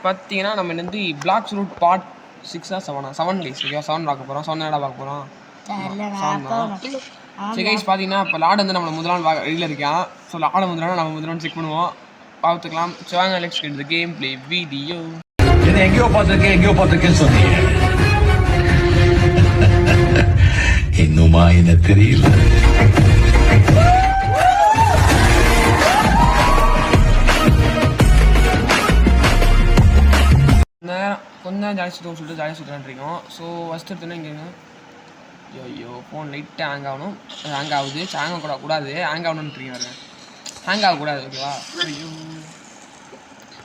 பார்த்தீங்கன்னா நம்ம வந்து Blox fruit part 6 7 7 guys okay 7 பார்க்க போகிறோம் 7 என்னடா பார்க்க போகிறோம் சரி கைஸ் பார்த்தீங்கன்னா இப்போ லாடு வந்து நம்மளை முதல் நாள் வெளியில் இருக்கான் ஸோ லாடை முதல் நம்ம முதல் நாள் செக் பண்ணுவோம் பார்த்துக்கலாம் ஸோ வாங்க நெக்ஸ்ட் இந்த கேம் ப்ளே வீடியோ இது எங்கேயோ பார்த்துருக்கேன்னு சொன்னீங்க இன்னுமா என்ன தெரியல கொஞ்சம் ஜாலி சுற்றுவோம் சொல்லிட்டு ஜாலி சுற்றுலான்ட்ருக்கோம் ஸோ ஃபஸ்ட் எடுத்தோன்னா இங்கே ஐயோ ஃபோன் லைட்டாக ஹேங் ஆகணும் ஹேங் ஆகுது ஹேங் கூடாது ஹேங் ஆகணுன்ட்ருக்கீங்க பாருங்க ஹேங் ஆகக்கூடாது ஓகேவா ஐயோ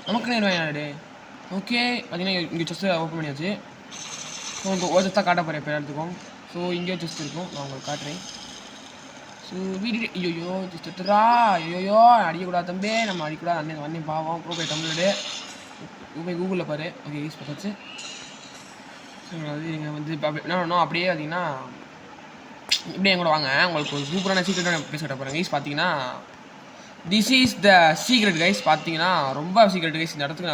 நமக்கு நேரம் வேணாடே ஓகே பார்த்தீங்கன்னா இங்கே செஸ்ட்டு ஓப்பன் பண்ணியாச்சு ஸோ இப்போ ஓஜஸ்தான் காட்ட போகிறேன் இப்போ இடத்துக்கும் ஸோ இங்கேயோ செஸ்ட் இருக்கும் நான் உங்களுக்கு காட்டுறேன் ஸோ வீடு ஐயோ செஸ்ட் எடுத்துடா ஐயோ அடிக்கக்கூடாது தம்பி நம்ம அடிக்கூடாது அண்ணன் பாவம் ப்ரோ போய் டம்ளரு போய் கூகுளில் பாரு ஓகே யூஸ் பார்த்தாச்சு ஸோ அது நீங்கள் வந்து இப்போ என்ன பண்ணணும் அப்படியே பார்த்தீங்கன்னா இப்படியே என் கூட வாங்க உங்களுக்கு ஒரு சூப்பரான சீக்ரெட்டான பேச கட்ட போகிறேன் கைஸ் பார்த்தீங்கன்னா this is the secret guys பார்த்தீங்கன்னா ரொம்ப சீக்ரெட் கைஸ் இந்த இடத்துக்கு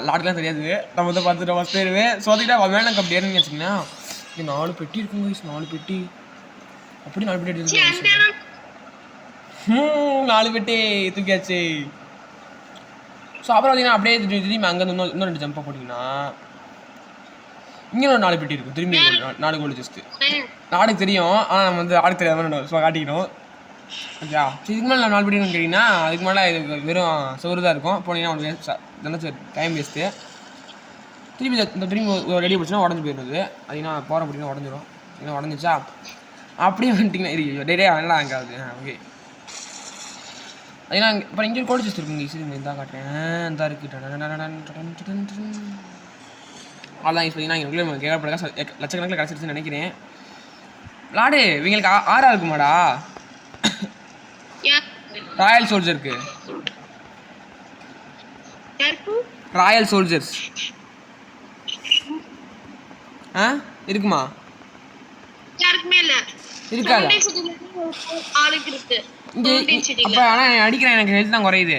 லாட்டுக்கெலாம் தெரியாது நம்ம வந்து பார்த்துட்டு ஃபஸ்ட் போயிடுவேன் ஸோ அதுக்கிட்ட வேணும் கப்படி ஏறின்னு வச்சிங்கன்னா இது 4 பெட்டி இருக்குங்க கைஸ் 4 பெட்டி அப்படி 4 பெட்டி எடுத்து 4 பெட்டி தூக்கியாச்சு ஸோ அப்புறம் பார்த்தீங்கன்னா அப்படியே திரும்பி அங்கேருந்து இன்னும் 2 ஜம்ப்பாக போட்டிங்கன்னா இங்கே ஒரு 4 பெட்டி இருக்கும் திரும்பி 4 கோல்டு ஜஸ்ட்டு நாடுக்கு தெரியும் ஆனால் நம்ம வந்து ஆடு தெரியாமல் ஸோ காட்டிக்கணும் ஓகேயா இதுக்கு மேலே 4 பெட்டி கேட்டிங்கன்னா அதுக்கு மேலே இது வெறும் சோறு தான் இருக்கும் போனீங்கன்னா உங்களுக்கு டைம் வேஸ்ட்டு திரும்பி ரெடி போச்சுன்னா உடஞ்சி போயிடுது அதுனா போகிற அப்படின்னா உடஞ்சிரும் ஏன்னா உடஞ்சிச்சா அப்படியே வந்துட்டிங்கன்னா இருக்கு டே நல்லா அங்கே ஆகுது ஓகே அதுனா இப்போ இங்கே கோல்டு ஜஸ்ட் இருக்குங்க ஈஸி இதான் காட்டுறேன் இந்த இருக்குது அதான் யூஸ் பண்ணிங்கன்னா இங்கே கேட்கப்படாத லட்சக்கணக்கில் கிடச்சிருச்சுன்னு நினைக்கிறேன் லாடு இவங்களுக்கு 6 இருக்குமாடா ராயல் சோல்ஜருக்கு ராயல் சோல்ஜர்ஸ் ஆ இருக்குமா இருக்காதா அப்போ ஆனால் அடிக்கிறேன் எனக்கு ஹெல்த் தான் குறையுது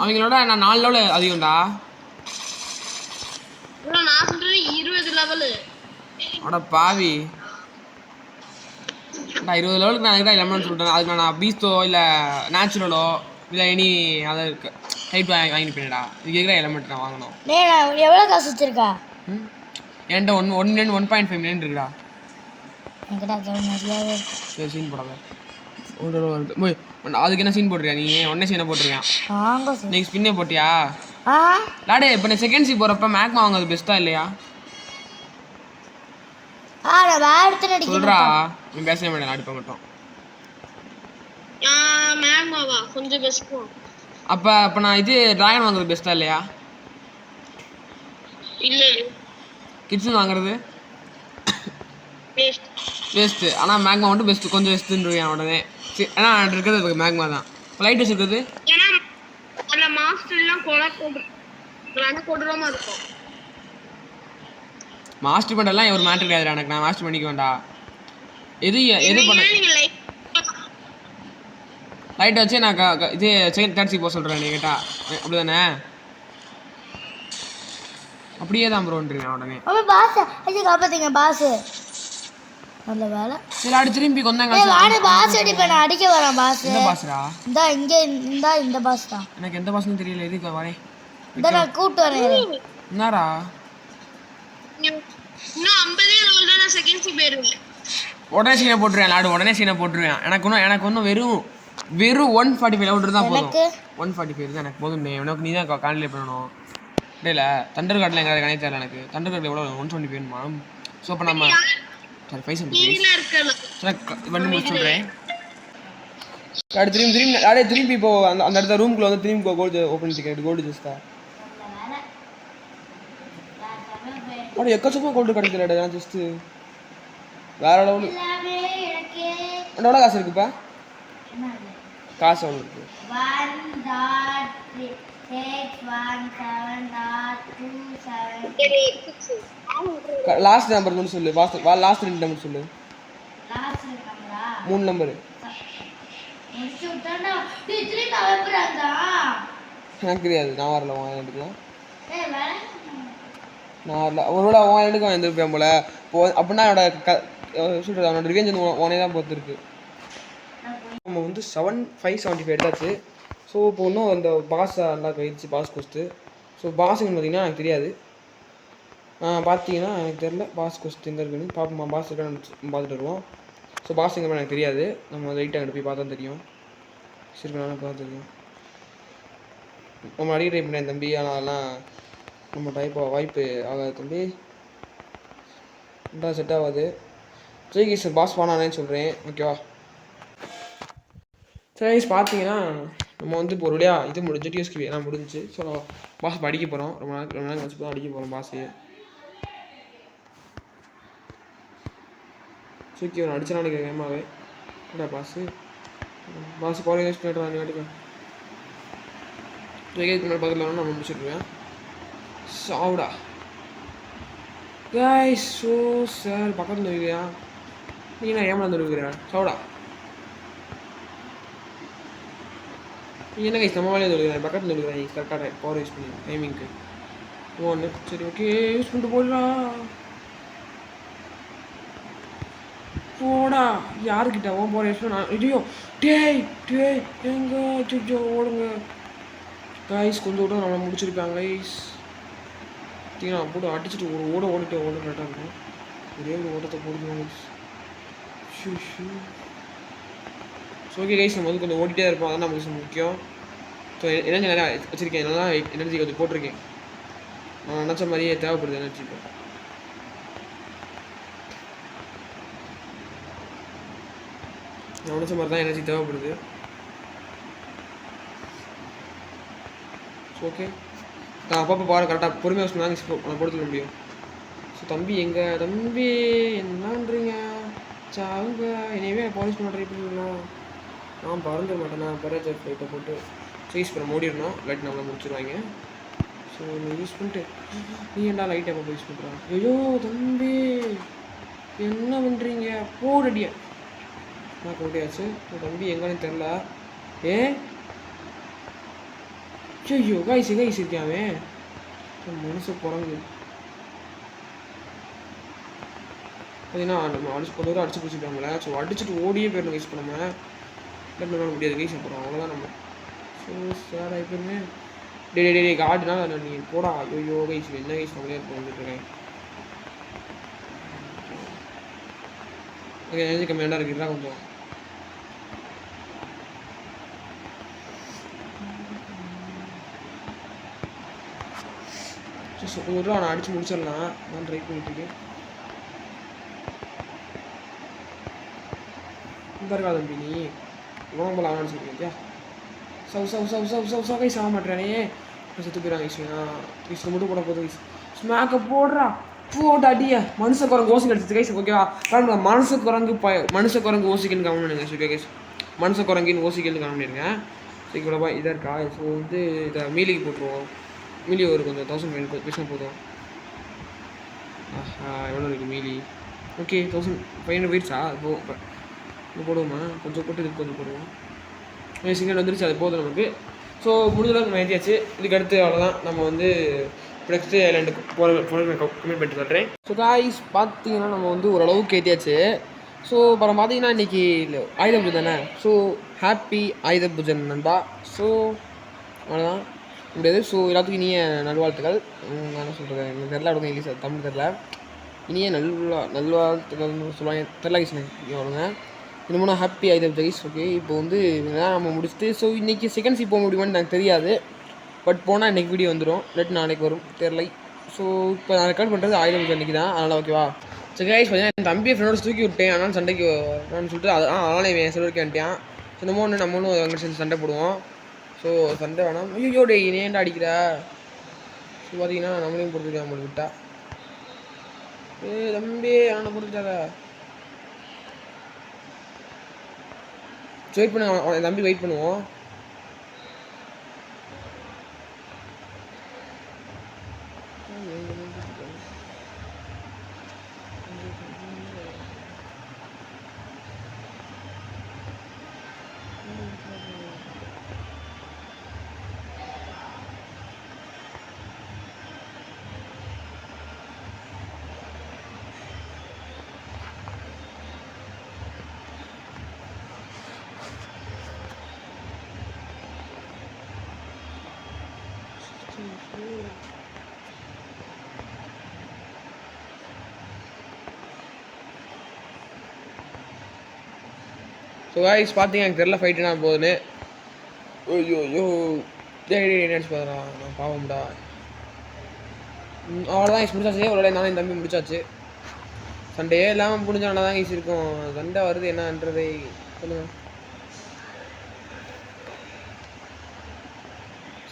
அவங்களோட நான் 4 லெவல் அதிகம்டா அட பாவி நான் 20 லெவலுக்கு நான் அதுக்கு லெமன் சொல்லிட்டேன் அதுக்கு நான் பீஸ்டோ இல்லை நேச்சுரலோ இல்லை எனி அதை டைப் வாங்கிட்டு போயிடா இதுக்கு எதுக்கு எலமெண்ட் நான் வாங்கணும் எவ்வளோ காசு வச்சிருக்கா என்கிட்ட 1.5 மில்லியன் இருக்குடா சரி சீன் போடாத அதுக்கு என்ன சீன் போட்டிருக்கியா நீ ஒன்னே சீனை போட்டிருக்கியான் நீ ஸ்பின்னே போட்டியா லாடே இப்போ நீ செகண்ட் சி போகிறப்ப மேக்மா வாங்குறது பெஸ்ட்டா இல்லையா சொல்றா நீ பேசவே மாட்டேன் அடிப்ப மட்டும் அப்போ நான் இது டிராகன் வாங்குறது பெஸ்ட்டா இல்லையா கிட்ஸன் வாங்குறது வேஸ்ட்டு ஆனால் மேக்மா மட்டும் பெஸ்ட்டு கொஞ்சம் பெஸ்ட்டுன்னு உடனே சரி ஏன்னா இருக்கிறது மேக்மா தான் லைட் வச்சுருக்குது மாஸ்டர் பண்ணலாம் ஒரு மேட்ரு கிடையாது எனக்கு நான் மாஸ்டர் பண்ணிக்க வேண்டாம் எது பண்ண லைட் வச்சு நான் இது செகண்ட் தேர்ட் சி போக சொல்கிறேன் நீ கேட்டா அப்படி தானே அப்படியே தான் ப்ரோன்றீங்க உடனே காப்பாத்தீங்க பாஸ் நல்ல வேலை சரி அடி திரும்பி கொண்டாங்க பாஸ் அடிப்பேன் அடிக்க வரேன் பாஸ் இந்த பாஸ்ரா இந்த பாஸ் தான் எனக்கு எந்த பாஸ்னு தெரியல எதுக்கு வரேன் நான் கூப்பிட்டு வரேன் என்னடா இன்னும் 50 லெவல் தான் நான் செகண்ட் சி போயிருவேன் உடனே சீனை போட்டுருவேன் லாடு உடனே சீனை போட்டுருவேன் எனக்கு ஒன்றும் வெறும் 145 லெவல் தான் போதும் 145 தான் எனக்கு போதும் எனக்கு நீ தான் காலையில் பண்ணணும் இல்லை தண்டர் கார்டில் எங்கே கனெக்ட் ஆகல எனக்கு தண்டர் கார்டில் எவ்வளோ 120 வேணுமா ஸோ அப்போ நம்ம சரி 5 வண்டி முடிச்சு சொல்கிறேன் திரும்பி இப்போ அந்த இடத்த ரூம்குள்ளே வந்து திரும்பி கோல்டு ஓப்பன் டிக்கெட் கோல்டு ஜஸ்டா அப்படி எக்கச்சக்கமாக கோல்டு கிடைக்கல ஜஸ்ட்டு வேற லெவலு எவ்வளோ காசு இருக்குப்பா காசு எவ்வளோ இருக்கு லாஸ்ட் நம்பர் மட்டும் சொல்லு லாஸ்ட் 2 நம்பர் சொல்லு 3 நம்பரு எனக்கு தெரியாது, நான் வரல உன் ஐலாண்டுக்குலாம். நான் வரல. ஒருவேளை உன் ஐலாண்டுக்கு அவன் எழுந்திருப்பேன் போல. அப்படின்னா சொல்கிறது அவனோட ரிவெஞ்ச் வந்து உனே தான் பொறுத்திருக்கு. நம்ம வந்து 575 எடுத்தாச்சு. ஸோ இப்போ இன்னும் அந்த பாஸ் நல்லா போயிடுச்சு, பாஸ் கொஸ்ட்டு. ஸோ பாஸுன்னு பார்த்தீங்கன்னா எனக்கு தெரியாது. பார்த்தீங்கன்னா எனக்கு தெரில பாஸ் கொஸ்ட் எங்கே இருக்குன்னு பார்ப்போம். பாஸ் இருக்கான்னு பார்த்துட்டு வருவோம். ஸோ பாஸ் எங்கே எனக்கு தெரியாது. நம்ம லைட்டாக அங்கே போய் பார்த்தா தெரியும். சரி நானும் பார்த்தா தெரியும். நம்ம அடிக்க ட்ரை பண்ணேன் தம்பி, ஆனால் அதெல்லாம் நம்ம வாய்ப்பு ஆகாது தம்பி. ரெண்டாவது செட் ஆகாது. சரி சார் பாஸ் பானானேன்னு சொல்கிறேன், ஓகேவா? சரி பார்த்தீங்கன்னா நம்ம வந்து இப்போ ஒரு வழியாக இது முடிஞ்சு டிஎஸ்கி எல்லாம் முடிஞ்சு. ஸோ பாஸ் அடிக்க போகிறோம். ரொம்ப நேரம் கழிச்சு தான் அடிக்க போகிறோம் பாஸையே. சூக்கி அவன் அடிச்சா நினைக்கிறேன் கேமாவே. என்ன பாஸ் பவர் யூஸ் பண்ணிட்டு காட்டிக்க. ஜெயிக்கிறதுக்கு முன்னாடி பக்கத்தில் வேணும் நான் முடிச்சுட்ருவேன். சாவுடா கைஸ். ஸோ சார் பக்கத்தில் இருக்கிறியா நீ? நான் ஏமாந்து இருக்கிறியா? சாவுடா. நீ என்ன கைஸ் நம்ம வேலையை சொல்லுகிறேன், பக்கத்தில் சொல்லுகிறேன். கரெக்டாக பவர் யூஸ் பண்ணி டைமிங்க்கு ஒன்று. சரி ஓகே யூஸ் பண்ணிட்டு போடலாம். போடா யாருக்கிட்ட ஓன் போகிற யூஸ் பண்ண. ஐயோ டேய் எங்க சுச்சோ ஓடுங்க கைஸ். கொஞ்சம் கூட நம்மளை முடிச்சிருக்காங்க கைஸ். பார்த்தீங்கன்னா போட்டு அடிச்சுட்டு ஒரு ஓடிட்டு கரெக்டாக இருக்கும். ஒரே ஒரு ஓட்டத்தை போடுங்க கைஸ். ஸோ ஓகே கைஸ், நம்ம வந்து கொஞ்சம் ஓடிட்டே இருப்போம், அதான் நமக்கு முக்கியம். ஸோ எனர்ஜி நிறையா வச்சுருக்கேன், நல்லா எனர்ஜி கொஞ்சம் போட்டிருக்கேன். நான் நினச்ச மாதிரியே தேவைப்படுது எனர்ஜி. இப்போ நான் நினச்ச மாதிரி தான் எனர்ஜி தேவைப்படுது. ஓகே நான் அப்பப்போ பாரு கரெக்டாக பொறுமையாக சொன்னாங்க நான் கொடுத்துக்க முடியும். ஸோ தம்பி எங்கள் தம்பி என்னன்றீங்க சாவுங்க என்னையவே பாலிஷ் பண்ண ட்ரை பண்ணிடலாம். நான் பறந்துட மாட்டேன், நான் பரேஜர் ஃப்ளைட்டை போட்டு யூஸ் பண்ண மூடிடணும். லைட் நம்மளை முடிச்சிடுவாங்க. ஸோ நீ யூஸ் பண்ணிட்டு நீ என்ன லைட் எப்போ யூஸ் பண்ணுறான்? ஐயோ தம்பி என்ன பண்ணுறீங்க? போடியா நான் கொண்டியாச்சு. தம்பி எங்கன்னு தெரில. ஐயோ கைஸ் இருக்காவே மனசு குரங்கு. பார்த்தீங்கன்னா நம்ம கொஞ்சம் தூரம் அடிச்சு பிடிச்சிருக்காங்களே. ஸோ அடிச்சுட்டு ஓடியே போயிடணும் கைஸ் பண்ணாமல் பண்ண முடியாது கைஸ். அப்புறம் அவ்வளோதான் நம்ம. ஸோ சார் ஆகிப்போமே டே கார்டுனா நீ போடா. ஐயோ கைஸ் என்ன கைஸ் நம்மளே வந்துட்டுருக்கேன். ஓகே எனர்ஜி கம்மியாக இருக்குதுதான் கொஞ்சம். ஸோ ஒரு ரூபா நான் அடித்து முடிச்சிடலாம், நான் ட்ரை பண்ணிட்டுருக்கேன். இந்த இருக்கா தம்பி நீ உடம்பு போல் ஆகணும்னு சொல்லியிருக்கியா? சவு கைஸ் ஆக மாட்டேறானே. செத்து போயிடறாங்க கைஸ். மட்டும் போட போதும் கைஸ். ஸ்மாக்கை போடுறா போட்டு அடியா. மனுஷ குரங்கு ஓசி கிடச்சிது கைஸ், ஓகேவா? காரணம் மனுஷ குரங்கு ஓசிக்கன்னு கவனம் பண்ணுங்க. ஓகே கைஸ், மனுஷ குரங்கின்னு ஓசிக்கன்னு கவனம் பண்ணிடுங்க. ஸோ இவ்வளோப்பா இதாக இருக்கா. ஸோ வந்து இதை மீலிக்கு போட்டுருவோம். மீலி ஒரு கொஞ்சம் 1000 பேசினா போதும். எவ்வளோ இருக்குது மீலி? ஓகே 1500 போயிடுச்சா? இப்போ போடுவோமா? கொஞ்சம் போட்டு இதுக்கு கொஞ்சம் போடுவோம். சிங்கிள் வந்துருச்சு, அது போதும் நமக்கு. ஸோ முடிஞ்சளவுக்கு நம்ம ஏற்றியாச்சு. இதுக்கு அடுத்து அவ்வளோதான். நம்ம வந்து நெக்ஸ்ட்டு ஐலாண்டுக்கு கம்மிட் பண்ணிட்டு சொல்கிறேன். ஸோ காய்ஸ் பார்த்தீங்கன்னா நம்ம வந்து ஓரளவுக்கு ஏற்றியாச்சு. ஸோ அப்புறம் பார்த்தீங்கன்னா இன்றைக்கி ஆயுத பூஜை தானே. ஸோ ஹாப்பி ஆயுத பூஜை நண்பா. ஸோ அவ்வளோதான் முடியாது. ஸோ எல்லாத்துக்கும் இனிய நல்வாழ்த்துக்கள். நான் என்ன சொல்கிறது எனக்கு தெரில, அப்படிங்க இங்கிலீஷ் தமிழ் தெரில. இனிய நல்வாழ்த்துக்கள்னு சொல்லுவாங்க, தெரில கைஸ் வருங்க. இந்த மூணு ஹாப்பி ஆயுத பூஜை கைஸ். ஓகே இப்போ வந்து நம்ம முடிச்சுட்டு ஸோ இன்றைக்கி செகண்ட் சி போக முடியுமான்னு எனக்கு தெரியாது. பட் போனால் இன்றைக்கி வீடியோ வந்துடும், இல்லாட்டி நாளைக்கு வரும் தெரிலை. ஸோ இப்போ நான் ரெக்கார்ட் பண்ணுறது ஆயுத பூஜை அன்றைக்கி தான், அதனால் ஓகேவா? சரி கைஸ் பார்த்தீங்கன்னா என் தம்பியை ஃப்ரெண்டோட தூக்கி விட்டேன், அதனால் சண்டைக்கு நான் சொல்லிட்டு அதனால் என் செலவுக்கு வந்துட்டான். ஸோ இந்த மூணு நம்மளும் அங்கே சேர்ந்து சண்டை போடுவோம். ஸோ சண்டை வேணாம். ஐயோ டே ஏன்டா அடிக்கிற? ஸோ பார்த்தீங்கன்னா நம்மளையும் பொறுத்துட்டு நம்மளுக்கு விட்டா. தம்பி அவனை பொறுத்துட்டாங்க. வெயிட் பண்ணுங்க, அவன் தம்பி வெயிட் பண்ணுவோம். ஸோ காய்ஸ் பார்த்தீங்க எனக்கு தெரில ஃபைட்டு நான் போகுதுன்னு. ஐயோ ஐயோ நினச்சி பார்த்தா நான் பாவம்டா. அவ்வளோதான் ஈஸ் முடிச்சாச்சு. ஒரு நானும் என் தம்பி முடிச்சாச்சு. சண்டையே இல்லாமல் முடிஞ்ச நல்லா தான் ஈஸ் இருக்கும். சண்டை வருது என்னன்றதை சொல்லுங்கள்.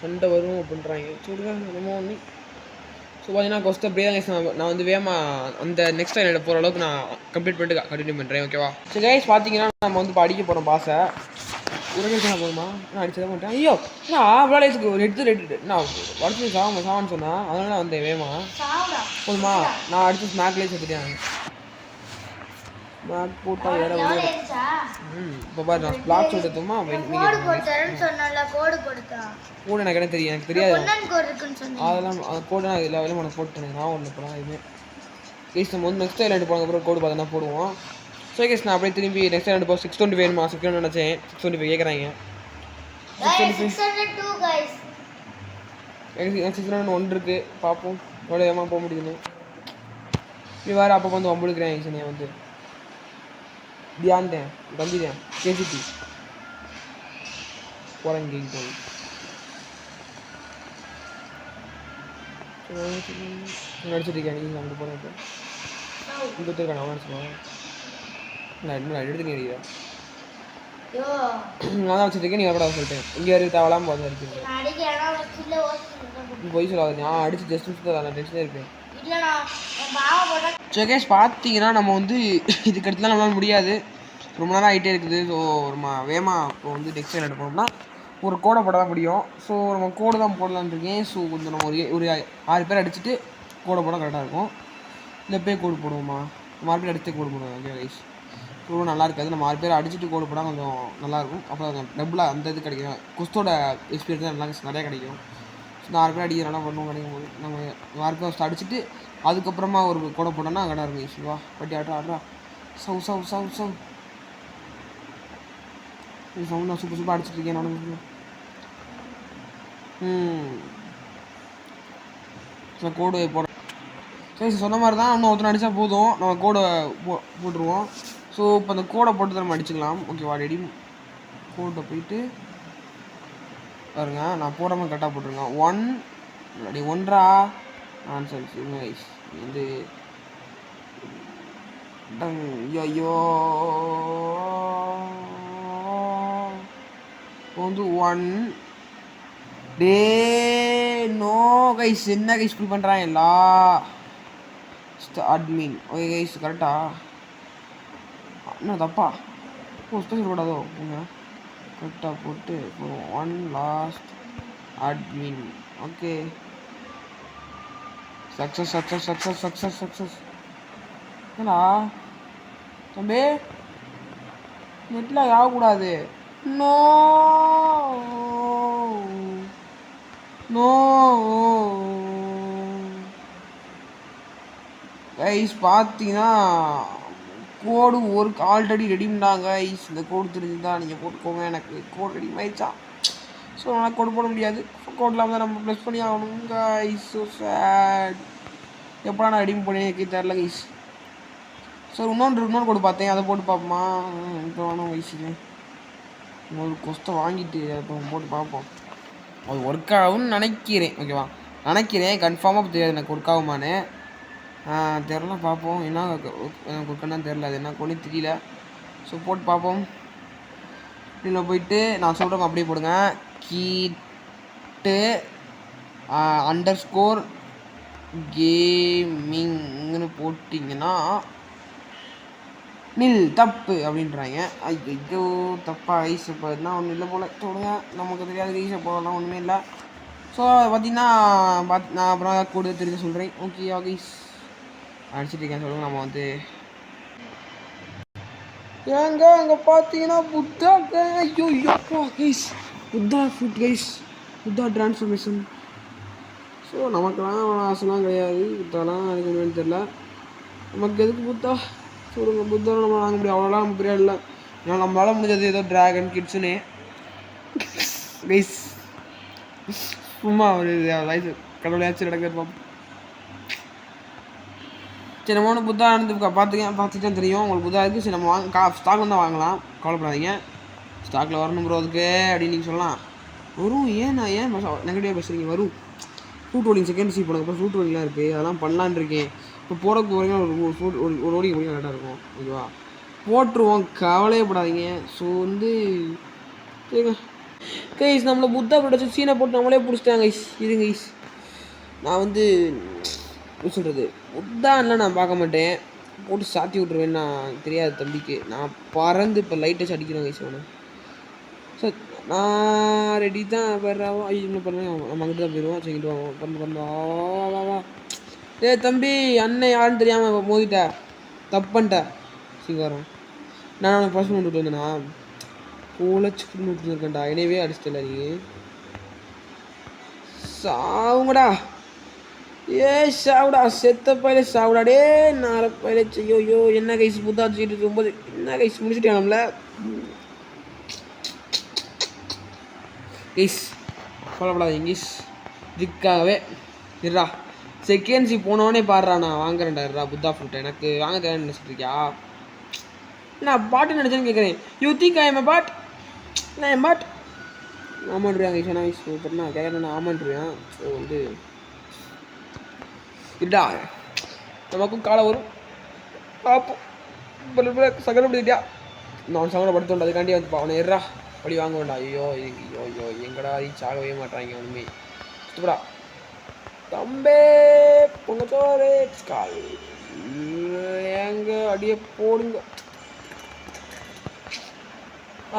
சண்டை வரும் அப்படின்றாங்க சொல்லுங்க நம்ம ஒன்று. ஸோ பார்த்தீங்கன்னா கொஸ்ட் அப்படியே தான் நான் வந்து வேகமாக அந்த நெக்ஸ்ட் டைம் போகிற அளவுக்கு நான் கம்ப்ளீட் பண்ணிட்டு கண்டினியூ பண்ணுறேன். ஓகேவா? சரி கைஸ் பார்த்தீங்கன்னா நம்ம வந்து இப்போ அடிக்க போகிறோம் பாஸை. உடனே போதுமா நான் அடிச்சதான் மாட்டேன். ஐயோ நான் விளையாடுறதுக்கு ஒரு எடுத்து நான் உடச்சு சாவான்னு சொன்னேன். அதனால வந்தேன் வேமா. போதுமா நான் அடிச்சு ஸ்நாக்லேயே சேர்த்துட்டேன். ஸ்நாக் போட்டால் வேற இப்போ பாரு நான் பிளாக் சொல்லிட்டுமா கோடு எனக்கு என்ன தெரியும். எனக்கு தெரியாது அதெல்லாம் கோடு நான் எல்லா வேலையும் உனக்கு போட்டுனேன். நான் ஒன்று போகிறேன் இதுவுமே கேஸ் நம்ம வந்து நெக்ஸ்ட் ஐலாண்டு போனதுக்கு அப்புறம் கோடு பார்த்தா போடுவோம். ஸோ கேஸ் நான் அப்படியே திரும்பி நெக்ஸ்ட் ஐலாண்டு போக 620 வேணுமா 620 நினச்சேன். 625 கேட்குறாங்க. 600 ஒன்று இருக்குது பார்ப்போம் எவ்வளோ ஏமா போக முடியுதுன்னு. இப்படி வேறு அப்போ வந்து வம்புடுக்கிறேன் ஈசனையை வந்து தியான்தேன் தம்பிதேன் கேசிடி போகிறேன் கேக்கு போய் நடிச்சிட்ருக்கேன். நீங்கள் அங்கே போகிறேன் இப்போ இங்கே இருக்கான் அவன் நடிச்சுருவான். நான் இன்னும் எடுத்து நினைக்கிறேன். நான் தான் வச்சுருக்கேன். நீங்கள் கூட சொல்லிட்டேன் இங்கே வரைக்கும் தேவலாமல் பார்த்து அடிக்கிறேன். போய் சொல்லாது நான் அடிச்சு ஜஸ்ட் நான் டென்ஷனே இருக்கேன். ஸோ கேஸ் பார்த்தீங்கன்னா நம்ம வந்து இதுக்கு அடுத்துலாம் நம்மளால முடியாது. ரொம்ப நேரம் ஆகிட்டே இருக்குது. ஸோ நம்ம வேகமாக இப்போ வந்து நெக்ஸ்ட் டைம் போனோம்னா ஒரு கோடை போட தான் முடியும். ஸோ நம்ம கோடு தான் போடலான்னு இருக்கேன். ஸோ கொஞ்சம் நம்ம ஒரு 6 பேர் அடிச்சுட்டு கோடை போட கரெக்டாக இருக்கும். இல்லை போய் கோடு போடுவோமா 6 பேர் அடிச்சுட்டு கோடு போடுவோம். ஓகே கைஸ் ரொம்ப நல்லா இருக்காது. நம்ம 6 பேர் அடிச்சுட்டு கோடு போட்டால் கொஞ்சம் நல்லாயிருக்கும். அப்புறம் டபுளாக அந்த இது கிடைக்கும். குஸ்தோட எக்ஸ்பீரியன்ஸ் தான் நல்லா நிறையா கிடைக்கும். ஸோ 6 பேர் அடிக்கிறனால பண்ணுவோம் கிடைக்கும் போது நம்ம 6 பேர் ஃபஸ்ட்டு அடிச்சுட்டு அதுக்கப்புறமா ஒரு கோடை போட்டோன்னா கடை இருக்கும். ஈஸ்வா பட்டி ஆட்ரா சவு சவுண்ட் நான் சூப்பராக அடிச்சுட்டு இருக்கேன். நானும் நான் கோடு போடுறேன். சரி சொன்ன மாதிரி தான் இன்னும் ஒருத்தர் அடித்தா போதும் நம்ம கோடை போட்டுருவோம். ஸோ இப்போ அந்த கோடை போட்டு நம்ம அடிச்சுக்கலாம். ஓகேவா ரெடி கோடை போயிட்டு பாருங்க நான் போடாமல் கரெக்டாக போட்டுருங்க. 1 ஒன்றா ஆன்சர் வந்து ஐயோ வந்து 1 டே நோ கைஸ் என்ன கைஸ் இப்படி பண்ணுறாங்க எல்லா அட்மின். ஓகே கைஸ் கரெக்டா என்ன தப்பா ஸ்பெஷல் கூடாதோ கரெக்டாக போட்டு 1 லாஸ்ட் அட்மின். ஓகே சக்ஸஸ் என்னடா தம்பி நெட்டில் ஆகக்கூடாது. நோ கைஸ் பார்த்தீங்கன்னா கோடு ஒரு ஆல்ரெடி ரெடிம்டாங்க கைஸ். இந்த கோடு தெரிஞ்சுதான் நீங்கள் போட்டுக்கோங்க. எனக்கு கோடு ரெடி ஆயிடுச்சா. ஸோ நான் கோடு போட முடியாது. கோட் இல்லாமல் தான் நம்ம ப்ளஸ் பண்ணி ஆகணும் கைஸ். ஸோ சேட் எப்படா நான் ரெடி பண்ணி தெரில கைஸ். ஸோ இன்னொன்று கோடு பார்த்தேன் அதை போட்டு பார்ப்போமா. இப்போ வேணும் கைஸுக்கு ஒரு கொஸ்ட்டை வாங்கிட்டு அதை போட்டு பார்ப்போம். அது ஒர்க் ஆகும்னு நினைக்கிறேன். ஓகேவா நினைக்கிறேன் கன்ஃபார்மாக தெரியாது எனக்கு ஒர்க் ஆகுமான்னு. தெரில பார்ப்போம். என்ன எனக்கு ஒர்க்குன்னு தெரில அது என்ன கொண்டு தெரியல. ஸோ போட்டு பார்ப்போம். இதில் போயிட்டு நான் சொல்கிறேன் அப்படியே போடுங்க. கீட்டு _ கேமிங்னு போட்டிங்கன்னா நில் தப்பு அப்படின்றாங்க. ஐயோ தப்பா ஐஸ் இப்போ என்ன ஒன்றும் இல்லை போல் சொல்லுங்க. நமக்கு தெரியாது ஈஸியாக போகலாம் ஒன்றுமே இல்லை. ஸோ பார்த்தீங்கன்னா நான் அப்புறம் கூட தெரிஞ்சு சொல்கிறேன். ஓகே கைஸ் அடிச்சுட்டு இருக்கேன் சொல்லுங்கள். நம்ம வந்து ஏங்க அங்கே பார்த்தீங்கன்னா புத்தா ஐயோ guys Buddha food guys Buddha transformation. So நமக்கெல்லாம் ஆசைலாம் கிடையாது. புத்தாலாம் எனக்கு ஒன்றும் தெரில. நமக்கு எதுக்கு புத்தா சொல்லுங்கள். புத்தா நம்ம வாங்க முடியும் அவ்வளோலாம் நம்ம பெரிய இல்லை. ஏன்னா நம்மளால முடிஞ்சது ஏதோ ட்ராகன் கிட்ஸுன்னு கைஸ் சும்மா ஒரு வயசு கடவுளையாச்சும் நடக்கிறப்பா. சரி நம்ம ஒன்று புத்தா இருந்து பார்த்துட்டு தான் தெரியும் உங்களுக்கு புத்தா இருக்குது. சரி நம்ம ஸ்டாக் தான் வாங்கலாம், கவலைப்படாதீங்க. ஸ்டாக்கில் வரணும் ப்ரோ அதுக்கு அப்படின்னு நீங்கள் சொல்லலாம். வரும், ஏன் நெகட்டிவாக பேசுகிறீங்க? வரும். ஃப்ரூட் ரோலிங் செகண்ட் சி போனதுக்கப்புறம் ஃப்ரூட் ரோலிங்லாம் இருக்குது, அதெல்லாம் பண்ணலான்னு இருக்கேன். இப்போ போகிறதுக்கு வரைக்கும் ஒரு ஓடிக்கு போய் கரெக்டாக இருக்கும். ஓகேவா, போட்டுருவோம், கவலையப்படாதீங்க. ஸோ வந்து சரிங்க கைஸ், நம்மளை புத்தா பிடிச்ச சீனை போட்டு நம்மளே பிடிச்சிட்டாங்க கைஸ். இருங்க கைஸ், நான் வந்து எப்படி சொல்கிறது, புத்தான்லாம் நான் பார்க்க மாட்டேன், போட்டு சாத்தி விட்ருவேன். நான் தெரியாது தம்பிக்கு, நான் பறந்து இப்போ லைட் வச்சு அடிக்கிறேன் கைஸ். அவனை சார் நான் ரெடி தான் வர்றாவோ. ஐயோ பண்ண நம்ம அங்கிட்டு தான் போயிடுவோம். சரிங்கிட்டு வாங்க, பண்ணு வா. ஏ தம்பி, அண்ணன் யாருன்னு தெரியாமல் மோதிட்டேன், தப்பு பண்ணிட்டேன். சீக்கிரம் நான் அவனை பர்சன் விட்டுட்டு வந்தேண்ணா, போலச்சுன்னு விட்டு இருக்கேன்டா. என்னவே அடிச்சிட்டல நீ, சாவுங்கடா. ஏ சாவுடா, செத்த பயில சாவுடா. டே நாளை பயில செய்யோ. என்ன கைஸ் புத்தா வச்சுக்கிட்டு இருக்கும்போது என்ன கைஸ் முடிச்சுட்டேன் நம்மள கைஸ். கொல்லப்படாது இங்கிலீஷ் இதுக்காகவே இருடா. செகண்ட் சி போனோடனே பாடுறா, நான் வாங்குறேன்டா. இருடா புத்தா ஃப்ரூட் எனக்கு வாங்க தேவைன்னு நினச்சிட்ருக்கியா? நான் பாட்டு நினச்சேன்னு கேட்குறேன். You think I am a bad? நான் என் பாட் ஆமான்றியாங்க ஈஷா. நான் சூப்பர்ண்ணா கேட்குறேன், நான் ஆமான்றியான். ஸோ வந்து இருடா, நமக்கும் காலம் வரும் பார்ப்போம். சங்கடப்படுத்திட்டியா? நான் சங்கடப்படுத்தோண்டா, அதுக்காண்டி வந்து அவனை இருடா படி வாங்க வேண்டாம். ஐயோ எங்கடா ரீச் ஆகவே மாட்டாங்க ஒன்றுமே. சுத்தப்படா தம்பே பொங்கச்சோரே கால் எங்க அடியே போடுங்க.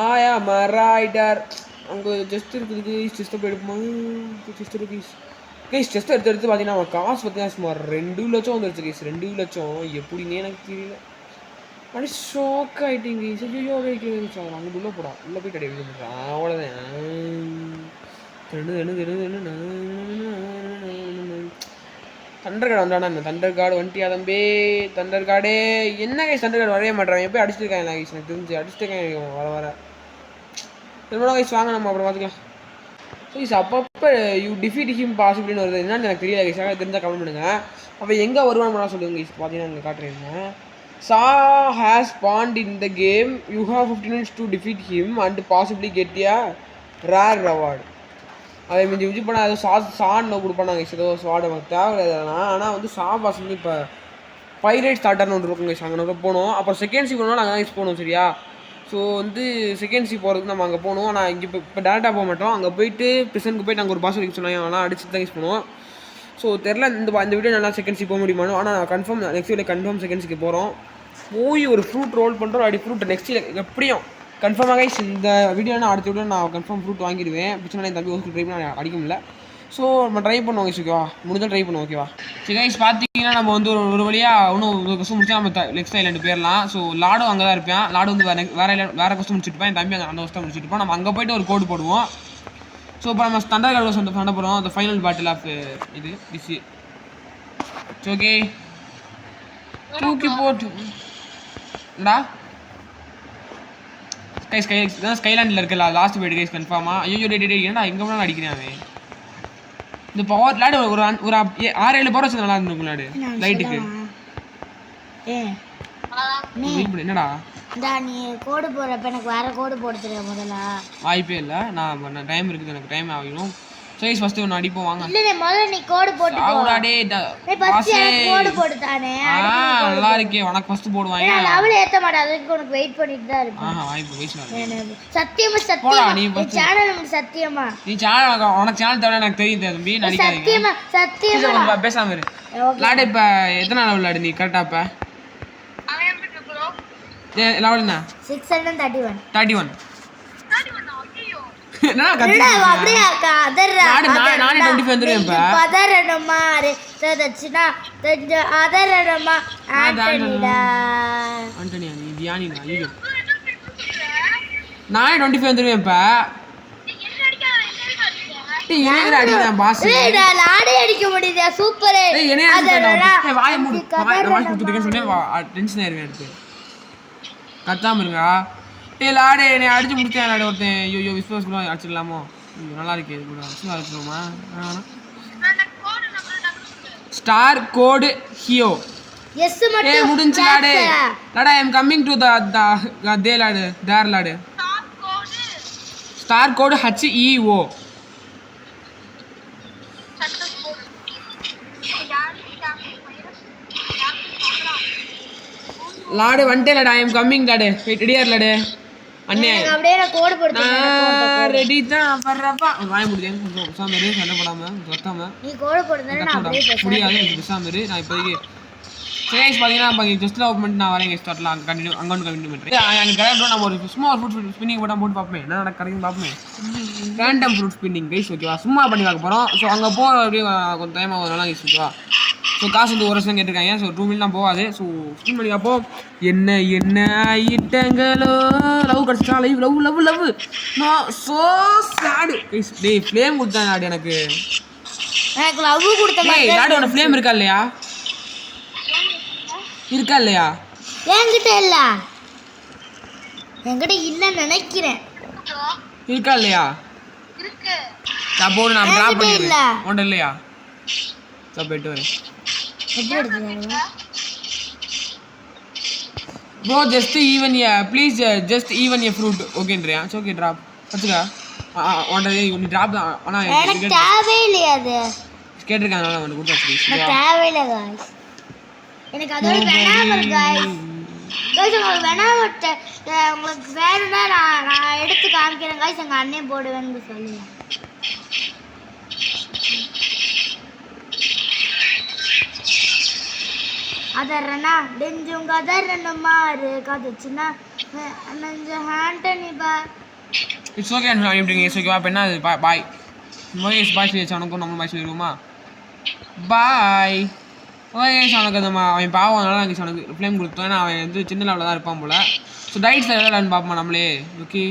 ஆயா மராய்டர் அங்கே ஜஸ்ட் இருக்குது. செஸ்ட்டை போய் எடுப்போமா? செஸ்ட் இருக்கு கைஸ். செஸ்ட் எடுத்து பார்த்தீங்கன்னா அவன் காசு பார்த்தீங்கன்னா சுமார் 2 லட்சம் வந்துருச்சு கைஸ். 2 லட்சம் எப்படின்னே எனக்கு தெரியல. அப்படி ஷாக் ஆகிட்டீங்க கைஸ். ஐயோ வைக்கிறேன் சார், அங்கே உள்ளே போடா, உள்ளே போய் கிடையாது பண்ணுறான். அவ்வளோதான். தண்டர் கார்டு வந்தானா? இந்த தண்டர் கார்டு வந்துட்டியா தம்பி? தண்டர் கார்டே என்ன கைஸ், தண்டர் கார்டு வரைய மாட்டேறான். எப்போ அடிச்சிருக்காங்க கைஸ், எனக்கு தெரிஞ்சு அடிச்சிருக்கேன் வர என்னோட கைஸ். வாங்க நம்ம அப்புறம் பார்த்துக்கலாம். கைஸ் அப்பப்போ யூ டிஃபீட் ஹிம் பாசிபிள்னு வருது, என்னன்னு எனக்கு தெரியல கைஸ். தெரிஞ்சால் கமெண்ட் பண்ணுங்க. அப்போ எங்கே வருவான்னு சொல்லுங்க கைஸ். பார்த்தீங்கன்னா இங்கே காட்டுறேன். சா has bond in the game, you have 15 minutes to defeat him and possibly get a rare award. அதை மிஞ்சி பண்ணால் ஏதோ சான்னு கொடுப்பாங்க ஏதோ ஸ்வாட் நமக்கு தேவையில்லை. ஆனால் வந்து பாஸ் வந்து இப்போ பைரேட் ஸ்டார்டர்னு ஒன்று இருக்குங்க. அங்கே போகணும். அப்புறம் செகண்ட் சி போகணும், நாங்கள் தான் போகணும் சரியா. ஸோ வந்து செகண்ட் சி போகிறதுக்கு நம்ம அங்கே போகணும். ஆனால் இங்கே இப்போ டேரெக்டாக போக மாட்டோம். அங்கே போயிட்டு பிரிசனுக்கு போய்ட்டு அங்கே ஒரு பாஸ் வரைக்கும் சொன்னாங்க, ஆனால் அடிச்சுட்டு தான் யூஸ் பண்ணுவோம். ஸோ தெரில இந்த வீடியோ நல்லா செகண்ட் சி போக முடியுமானோ. ஆனால் confirm next video confirm second சிக்கு போகிறோம். போய் ஒரு ஃப்ரூட் ரோல் பண்ணுறோம். அப்படி ஃப்ரூட் நெக்ஸ்ட் எப்படியும் கன்ஃபார்மாக கைஸ் இந்த வீடியோனா அடுத்த வீடியோ நான் கன்ஃபார்ம் ஃப்ரூட் வாங்கிடுவேன். பிரச்சனை என் தம்பி ஒரு ட்ரை பண்ணி அடிக்க முடியல. ஸோ நம்ம ட்ரை பண்ணுவோம் கைஸ். ஓகேவா, முடிஞ்சால் ட்ரை பண்ணுவோம். ஓகேவா சரி கைஸ். பார்த்தீங்கன்னா நம்ம வந்து ஒரு வழியாக இன்னும் ஒரு கொஸ்டின் முடிச்சா நம்ம நெக்ஸ்ட் ஐலாண்டு போயிடலாம். ஸோ லாடும் அங்கே தான் இருப்பேன். லாடு வந்து வேறு கொஸ்டின் முடிச்சுட்டுப்பேன். என் தம்பி அந்த கொஸ்டின் முடிச்சுட்டுப்போம். நம்ம அங்கே போய்ட்டு ஒரு கோடு போடுவோம். ஸோ இப்போ நம்ம தண்டர் கார்டு சண்டை போடுவோம். அந்த ஃபைனல் பேட்டில் ஆஃப் இது டிசி. ஓகே தூக்கி போட்டு டா கைஸ். ஸ்கைலாண்டில் இருக்குல்ல லாஸ்ட் போய்ட்டு கைஸ் கன்ஃபார்மாக. ஐயோ டே ஏன்னா எங்கே வேணாலும் அடிக்கிறேன் அவன். இந்த பவர் லாடு ஒரு 6-7 பவர் வச்சு நல்லா இருந்துருக்கும் லாடு லைட்டுக்கு. என்னடா நீ கோடு போடுறப்ப எனக்கு வேற கோடு போட தெரியாது முதல்ல. வாய்ப்பே இல்லை, நான் டைம் இருக்குது, எனக்கு டைம் ஆகணும். சைஸ் ஃபர்ஸ்ட் ஒன்று அடிப்போம் வாங்க. இல்ல முதல்ல நீ கோடு போட்டு ஆவுடாடே பாஸ் கோடு போடு தானே. நல்லா இருக்கே. உனக்கு ஃபர்ஸ்ட் போடுவாங்க. நான் லெவல் ஏத்த மாட்டேன், அதுக்கு உனக்கு வெயிட் பண்ணிட்டு தான் இருப்பேன். வாய்ப்பு பேசலாம். சத்தியமா நீ சேனல் நமக்கு சத்தியமா நீ சேனல் உனக்கு சேனல் தவிர எனக்கு தெரியும் தம்பி. நடிக்காதீங்க சத்தியமா பேசாம இரு. லாடு இப்ப எத்தனை லெவல் லாடு நீ கரெக்டா? இப்ப லெவல் என்ன? 631. என்ன கத்திட்டு அப்படியே அதர்றா நானே 25 வந்துருவேன். இப்ப பதறணுமா ததச்சினா அதறணுமா ஆண்டனிடா. ஆண்டனியா நீ தியானிடா. ஐயோ நானே 25 வந்துருவேன். இப்ப டேய் என்ன அடிக்குறேன் பாஸ். டேய் லாடே அடிக்க முடியல. சூப்பர். டேய் என்ன அடிக்குறேன். வாயை மூடு. வாய் குடுத்துட்டேன்னு சொன்னே டென்ஷன் ஆயிருவேன். எடுத்து கத்தாம இருங்க. டேய் லாடே என்னை அடிச்சு முடிச்சேன் லாடே ஒருத்தன். ஐயோ விஸ்வாஸ் கூட அடிச்சிடலாமோ? இது நல்லா இருக்கு இது கூட சும்மா வச்சுக்கோமா அந்த கோடு நம்பர் ஸ்டார் கோடு ஹியோ எஸ் மட்டும் ஏ முடிஞ்சு லாடு லாடா I am coming to the தே லாடு தேர் லாடு star code HEO status code யாரு லாடு வந்துட்டே லாடு ஐ அம் கம்மிங் லாடு வெயிட் ரெடியா லாடு அண்ணே எனக்கு அப்படியே நான் கோடு போடுறேன் ரெடி தான் வர்றப்பா வாய் முடியாது கொஞ்சம் சாமி சண்டை போடாம சொத்தாம நீ கோடு போடுறேன்னா நான் அப்படியே பேசுறேன் முடியாது எனக்கு சாமி நான் இப்போதைக்கு சரி பார்த்தீங்கன்னா இப்போ ஜஸ்ட் ஓப்பன் பண்ணிட்டு நான் வரேன் ஸ்டார்ட்ல அங்கே கண்டினியூ அங்கே ஒன்று கண்டினியூ பண்ணுறேன் எனக்கு கரெக்டாக நம்ம ஒரு சும்மா ஒரு ஃப்ரூட் ஸ்பின்னிங் போட்டால் போட்டு பார்ப்பேன் என்ன நடக்க கிடைக்கும் பார்ப்பேன் ரேண்டம் ஃப்ரூட் ஸ்பின்னிங் கைஸ் ஓகேவா சும்மா பண்ணி பார்க்க போகிறோம் ஸோ அங்கே போக அப்படியே கொஞ்சம் டைம் ஆகும் நல்லா கைஸ் ஓகேவா ஸோ காசு வந்து ஒரு வருஷம் கேட்டிருக்காங்க ஸோ 2 மினிட் தான் போகாது ஸோ ஸ்பின் பண்ணி பார்ப்போம் என்ன என்ன ஐட்டங்களோ லவ் கிடச்சிட்டா லவ் நான் ஸோ சேடு கைஸ் டேய் ஃப்ளேம் கொடுத்தான் நாடு எனக்கு எனக்கு லவ் கொடுத்த டேய் நாடோட ஃப்ளேம் இருக்கா இல்லையா இருக்கா இல்லையா என்கிட்ட இல்ல என்கிட்ட இல்லன்னு நினைக்கிறேன் இருக்கா இல்லையா இருக்கு நான் போடு நான் டிராப் என்கிட்ட இல்ல. பண்ணிடுறேன் ஒன்றும் இல்லையா நான் போயிட்டு வரேன் எப்படி எடுத்துக்கோங்க bro just even please just even fruit ஓகேன்றியா சரி ஓகே ட்ராப் வச்சுக்கா ஒன்றரை நீ ட்ராப் தான் ஆனால் எனக்கு தேவையே இல்லையா அது கேட்டிருக்காங்க நான் ஒன்று கொடுத்து வச்சுருக்கேன் எனக்கு தேவையில்லை காய்ஸ் எனக்கு அதோட வேணாம இருக்கு காய்ஸ் உங்களுக்கு வேணாம உங்களுக்கு வேணும்னா நான் எடுத்து காமிக்கிறேன் காய்ஸ் எங்கள் அண்ணன் போடுவேன்னு சொல்லுங்க அதர்றனா டெஞ்சும் கதறன மாறு கதைச்சுன்னா நெஞ்ச ஹேண்டனி பா இட்ஸ் ஓகே எப்படிங்க இட்ஸ் ஓகேவா இப்போ என்ன பாய் மகேஷ் பாய் சொல்லி அவனுக்கும் நம்ம பாய் சொல்லிடுவோமா பாய் மகேஷ் அவனுக்கு அந்த அவன் பாவம் அதனால நாங்கள் அவனுக்கு ஃப்ளேம் கொடுத்தோம் ஏன்னா அவன் வந்து சின்ன லெவலில் தான் இருப்பான் போல் ஸோ டைஸ் எல்லாம் பார்ப்போம் நம்மளே ஓகே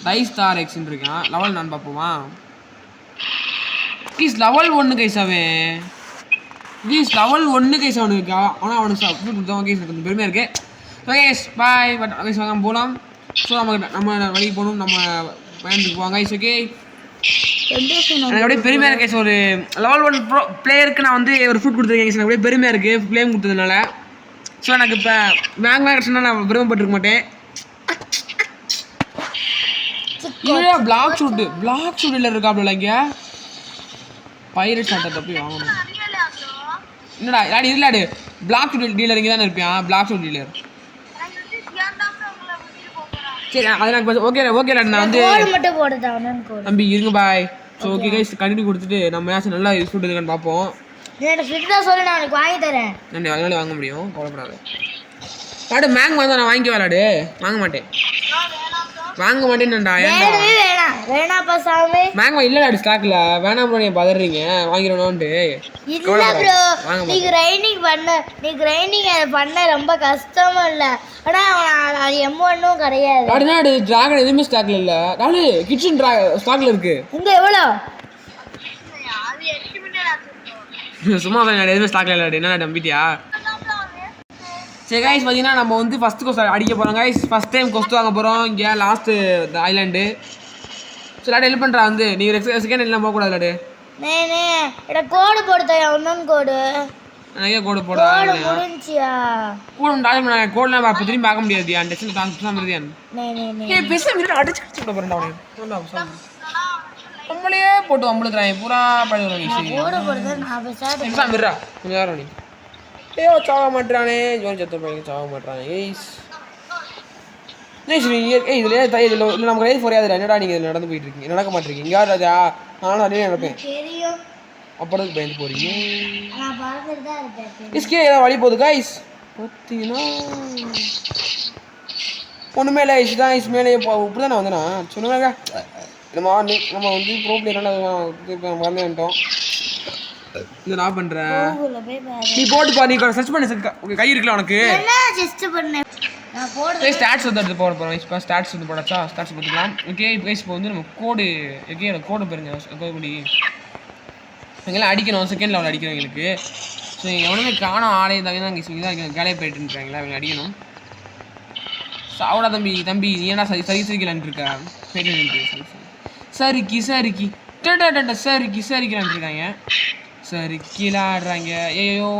டைஸ் தார் எக்ஸ்ன்னு இருக்கான் லெவல் நான் பார்ப்போமா ப்ளீஸ் லெவல் 1 கைஸ் அவன் ப்ளீஸ் லெவல் 1 கைஸ் அவனுக்கு ஆனால் அவனுக்கு அப்படி கொடுத்தோம் கேஸ் கொஞ்சம் பெருமையாக இருக்குது மகேஷ் பாய் பட் கைஸ் வாங்க போகலாம் ஸோ நம்ம வழிக்கு போகணும் நம்ம பயணத்துக்கு போவாங்க கைஸ் ஓகே எனக்கு அப்படியே பெருமையாக இருக்கு ஒரு லெவல் 1 ப்ரோ பிளேயருக்கு நான் வந்து ஒரு ஃபுட் கொடுத்துருக்கேன் எனக்கு அப்படியே பெருமையாக இருக்குது ஃப்ளேம் கொடுத்ததுனால ஸோ எனக்கு இப்போ பேங்க் கிடச்சுன்னா நான் பெருமைப்பட்டிருக்க மாட்டேன் இல்லை பிளாக் ஷூட்டில் இருக்காப்ல இங்கே பைரட் சாட்டை போய் வாங்கணும் என்னடா யாரு இல்லாடு பிளாக் ஷூட் டீலர் இங்கே தானே இருப்பியான் பிளாக் ஷூட் டீலர் சரி அது எனக்கு ஓகே நான் வந்து மட்டும் போடுதான் தம்பி இருங்க பாய் ஸோ ஓகே கைஸ் கண்டினியூ கொடுத்துட்டு நம்ம மேட்ச் நல்லா யூஸ் பண்ணுறதுன்னு பார்ப்போம் எனக்கு ஃபிட்டாக சொல்லி நான் உனக்கு வாங்கி தரேன் நன்றி அதனால வாங்க முடியும் கவலைப்படாது லாடு மேங் வந்தால் நான் வாங்கிக்க விளாடு வாங்க மாட்டேன்டா வேணவே வேணாப்பா சாமி மேங் இல்லை லாடு ஸ்டாக்ல வேணாம் ப்ரோ நீங்கள் பதறீங்க வாங்கிடணும்ட்டு இல்ல ப்ரோ நீ கிரைண்டிங் பண்ண ரொம்ப கஷ்டமா இல்ல ஆனா M1ம் கிடையாது லாடு டிராகன் எதுவுமே ஸ்டாக்ல இல்லை லாடு கிச்சன் ஸ்டாக்ல இருக்கு இங்க எவ்வளோ அது 8 மினிட் சும்மா எதுவுமே ஸ்டாக்ல இல்லை என்ன நம்பிட்டியா சரி கைஸ் பார்த்தீங்கன்னா நம்ம வந்து ஃபஸ்ட்டு கொஸ்ட் அடிக்க போகிறோம் கைஸ் ஃபஸ்ட் டைம் கொஸ்ட் வாங்க போகிறோம் இங்கே லாஸ்ட்டு ஐலாண்டு சரி லாடு ஹெல்ப் பண்ணுறா வந்து நீ செகண்ட் எல்லாம் போகக்கூடாது லாடு எனக்கு கோடு போடுதா இன்னொன்று கோடு நிறைய கோடு போட முடிஞ்சியா கோடு கோடெலாம் அப்போ திரும்பி பார்க்க முடியாது அந்த டெஸ்ட் தான் பேசாமல் இருந்தியான் ஏ பேசாம அடிச்சு விட போகிறேன் அவனுக்கு நம்மளையே போட்டு வம்பளுக்குறான் பூரா பழகுறாங்க கோடு போடுறது நான் பேசாத பேசாம இருடா கொஞ்சம் நேரம் நீ ஏ சாக மாட்டானே ஜோன் செத்து போய் சாக மாட்டானே ஏய்ஸ் இதில் நமக்கு ரைஸ் புரியாது என்னடா நீங்கள் இதில் நடந்து போயிட்டு இருக்கீங்க நடக்க மாட்டேங்க யார் ராஜா நானும் அதே நடப்பேன் தெரியும் அப்புறம் பயந்து போறீங்க நான் பார்த்துட்டு தான் இருக்கேன் இஸ்கே ஏதாவது வழி போகுது கைஸ் பார்த்தீங்கன்னா ஒன்றுமே இல்லை இஸ் தான் இஸ் மேலே இப்படி தான் நான் வந்தேண்ணா சொன்னாங்க நம்ம வந்து ப்ரோ பிளேயர் வந்துட்டோம் இது நான் பண்ணுறேன் நீ போட்டு பா நீ சர்ச் பண்ணி கை இருக்குல்ல உனக்கு நான் போடுறேன் ஸ்டாட்ஸ் வந்து எடுத்து போட போகிறோம் இப்போ ஸ்டாட்ஸ் வந்து போடாச்சா ஸ்டாட்ஸ் போட்டுக்கலாம் ஓகே இப்போ வந்து நம்ம கோடு ஓகே எனக்கு கோடு பாருங்க கோடி எங்கெல்லாம் அடிக்கணும் செகண்ட் லெவல் அடிக்கணும் எங்களுக்கு ஸோ எவனுமே காணும் ஆளே இருந்தாங்கன்னா இங்கே வேலையை போயிட்டுருக்காங்களா அவங்க அடிக்கணும் சாவடா தம்பி நீ என்ன சரி சரிக்கலான்ட்டு இருக்கா போயிட்டு சரிக்கி சரிக்கிறான் இருக்காங்க. சரிக்கில ஆடுறாங்க. ஐயோ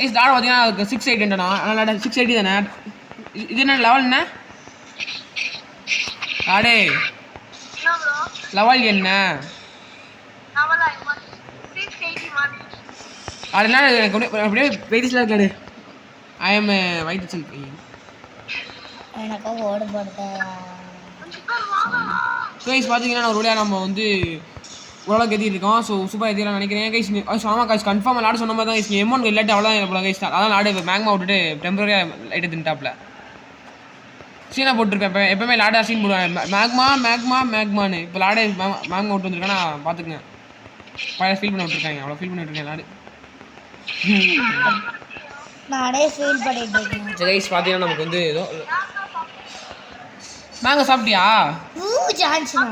ஏய் ஆட பார்த்தீங்கன்னா 680 அதனால 680 தானே. இது என்ன லெவல் என்ன ஆடே என்ன ப்ரோ லெவல் என்ன நவலா 681 அதனால அப்படியே வெயிட்டிஸ்லாம் இருக்காடு. ஐ எம் வைட் செல் எனக்கு ஓடு போடுதா கைஸ் பார்த்தீங்கன்னா ஒரு வழியாக நம்ம வந்து ஓரளவுக்கு ஏற்றிட்டு இருக்கோம். ஸோ சூப்பராக ஏற்றிடலாம் நினைக்கிறேன் கைஸ். ஆமாம் கைஸ் கன்ஃபார்ம் லாடு சொன்ன மாதிரி தான் கைஸ். எமௌண்ட் இல்லாட்டி அவ்வளோதான் போல கைஸ். அதான் லாடு இப்போ மேக்மா விட்டுட்டு டெம்பரரியாக லைட்டு தின்ட்டாப்ல சீனாக போட்டுருப்பேன். எப்பவுமே லாடா சீன் போடுவேன் மேக்மான்னு. இப்போ லாடே மேக்மா விட்டு வந்துருக்கேன்னா பார்த்துக்குங்க. பழைய ஃபீல் பண்ண விட்டுருக்காங்க. அவ்வளோ ஃபீல் பண்ணி விட்டுருக்கேன் லாடு. நானே ஃபீல் பண்ணிட்டு இருக்கேன். சரி கைஸ் பார்த்தீங்கன்னா நமக்கு வந்து ஏதோ மேங்கோ சாப்பிட்டியா? சான்ஸ்னா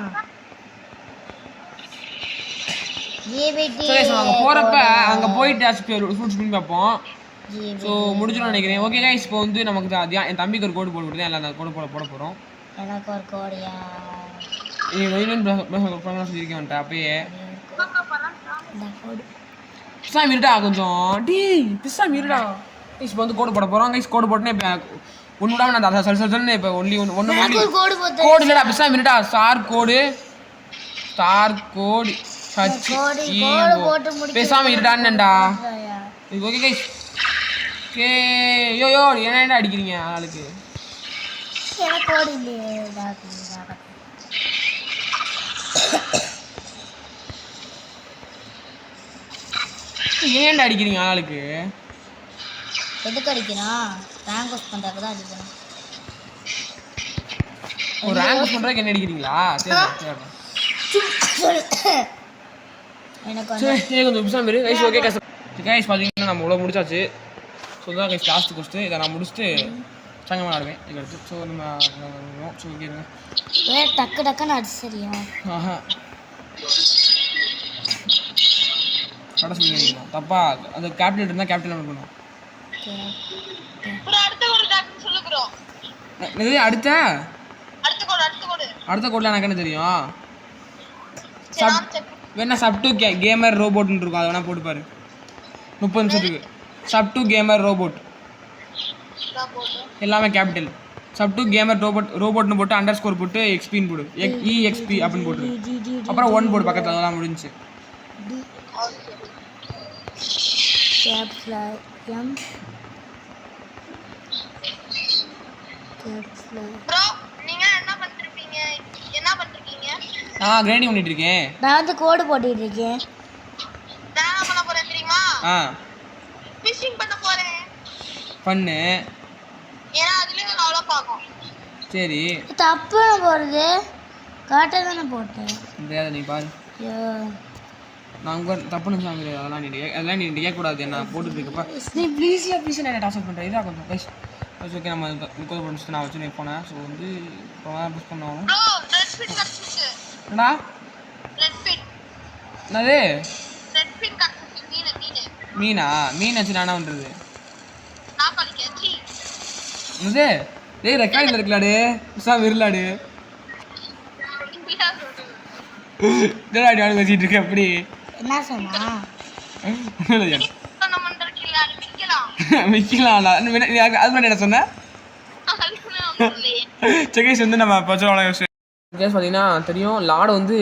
சரி அங்கே போகிறப்ப அங்கே போயிட்டு ஃப்ரூட்ஸ் பண்ணி பார்ப்போம். ஸோ முடிஞ்சிடும் நினைக்கிறேன். ஓகே கைஸ் இப்போ வந்து நமக்கு என் தம்பிக்கு ஒரு கோடு போட்டு கொடுத்தேன். எல்லாம் அந்த கோடு போட போகிறோம். எனக்கு ஒரு கோடியா சொல்லியிருக்கேன் வந்துட்டு அப்பயே பிஸ்ஸா மீருடா கொஞ்சம் பிஸ்ஸா மீருடா கைஸ். இப்போ வந்து கோடு போட போகிறோம் கைஸ். கோடு போட்டுனே இப்போ ஒன்று விடாம நான் சொல்லுன்னு இப்போ ஒன்று கோடு இல்லைடா பிஸ்ஸா மீருடா ஸ்டார் கோடு பேசாமல் இருடான்னுடா. Okay guys. யோ என்னடா அடிக்கிறீங்க ஆளுக்கு? எனக்கு கோடு இல்லையே. ஏன்டா அடிக்கிறீங்க ஆளுக்கு? எதுக்கு அடிக்கிறான்? ரேங்க் போஸ்ட் பண்ணுறதுக்கு தான் அடிக்கணும். ஒரு ரேங்க் போஸ்ட் பண்ணுறதுக்கு என்ன அடிக்கிறீங்களா? எனக்கு சரி கொஞ்சம் பிஸா மாரி கைஸ். ஓகே கைஸ் பார்த்தீங்கன்னா நம்ம இவ்வளோ முடிச்சாச்சு. ஸோ தான் கைஸ் லாஸ்ட் கொஸ்ட்டு இதை நான் முடிச்சுட்டு சங்கமாக ஆடுவேன் இதுக்கு அடுத்து. ஸோ நம்ம ஸோ ஓகேங்க டக்குன்னு அடிச்சு சரியா? ஆஹா கடை சொல்லிடுறீங்களா தப்பா? அந்த கேப்டன் இருந்தால் கேப்டன் இருக்கணும். ஒரு அடுத்த கோடு டாக்டர் சொல்லுறோம். இது அடுத்த கோடில் எனக்கு என்ன தெரியும்? வேணா சப்டு கேமர் ரோபோட்னு இருக்கும். அதை வேணா போட்டுப்பாரு 30 நிமிஷத்துக்கு. சப்டு கேமர் ரோபோட் எல்லாமே கேபிட்டல். சப்டு கேமர் ரோபோட்னு போட்டு அண்டர்ஸ்கோர் போட்டு எக்ஸ்பின்னு போடு. EXP அப்படின்னு போட்டு அப்புறம் 1 போடு பக்கத்தில். அதெல்லாம் முடிஞ்சு ப்ரோ நீங்க என்ன பண்றீங்க? நான் கிரைண்டிங் பண்ணிட்டு இருக்கேன். நான் வந்து கோடு போட்டுட்டு இருக்கேன். நான் என்ன பண்ண போறேன் தெரியுமா? ஃபிஷிங் பண்ண போறேன். பண்ணு. ஏன்னா அதுலயே அவ்வளோ பாக்கும். சரி தப்பு போறது காட்ட தானே போட்டேன். இந்த நீ பாரு. நான் உங்க தப்புன்னு சாமி. அதெல்லாம் நீ கேட்கக்கூடாது. என்ன போட்டுட்டு இருக்கப்பா நீ ப்ளீஸ் நான் டாஸ் பண்ணுறேன். இதாக கொஞ்சம் கைஸ். ஓகே நம்ம முப்பது முடிச்சுட்டு நான் வச்சு போனேன். ஸோ வந்து இப்போ புஷ் பண்ணணும். ப்ரோ ரெட் பின் கட்சிச்சு. என்னடா ரெட் பின்? என்னது ரெட் பின் கட்சிச்சு? மீன் வச்சு நான் என்ன பண்ணுறது? நான் படிக்கேன். சி என்னது டேய் ரெக்கார்டில் இருக்கலாடு புதுசாக விரலாடு என்னடா வச்சுட்டு இருக்க? எப்படி என்ன சொன்னா? விற்கலாம் அது மாதிரி என்ன சொன்னேன்? செகேஷ் வந்து நம்ம கேஸ் பார்த்தீங்கன்னா தெரியும் லாடு வந்து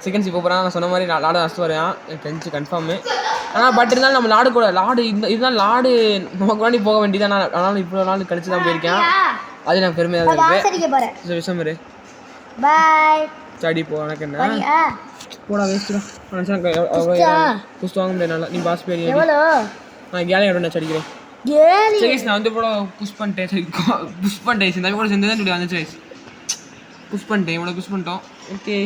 செகண்ட்ஸ் இப்போ போகிறாங்க. சொன்ன மாதிரி லாடு அஸ்ட் வரையான் எனக்கு தெரிஞ்சு கன்ஃபார்மு. ஆனால் பட் இருந்தாலும் நம்ம லாடு கூட லாடு இதுதான் லாடு நமக்கு வேண்டி போக வேண்டியதான். ஆனாலும் இவ்வளோ நாள் கழிச்சு தான் போயிருக்கேன். அது எனக்கு பெருமையாக இருக்குது. விஷயம் இரு பாய் ஸ்டடி போ. எனக்கு என்ன போடா வேஸ்ட்டுடா. புஸ்து வாங்க முடியாது. நீ பாஸ் பேர் நான் கேலையை விட நான் அடிக்கிறேன். சரி நான் வந்து கூட புஷ் பண்ணிட்டேன். சரி புஷ் பண்ணிட்டேன். இந்த கூட சேர்ந்து தான் இப்படி வந்துச்சு. புஷ் பண்ணிட்டேன். இவ்வளோ புஷ் பண்ணிட்டோம். ஓகே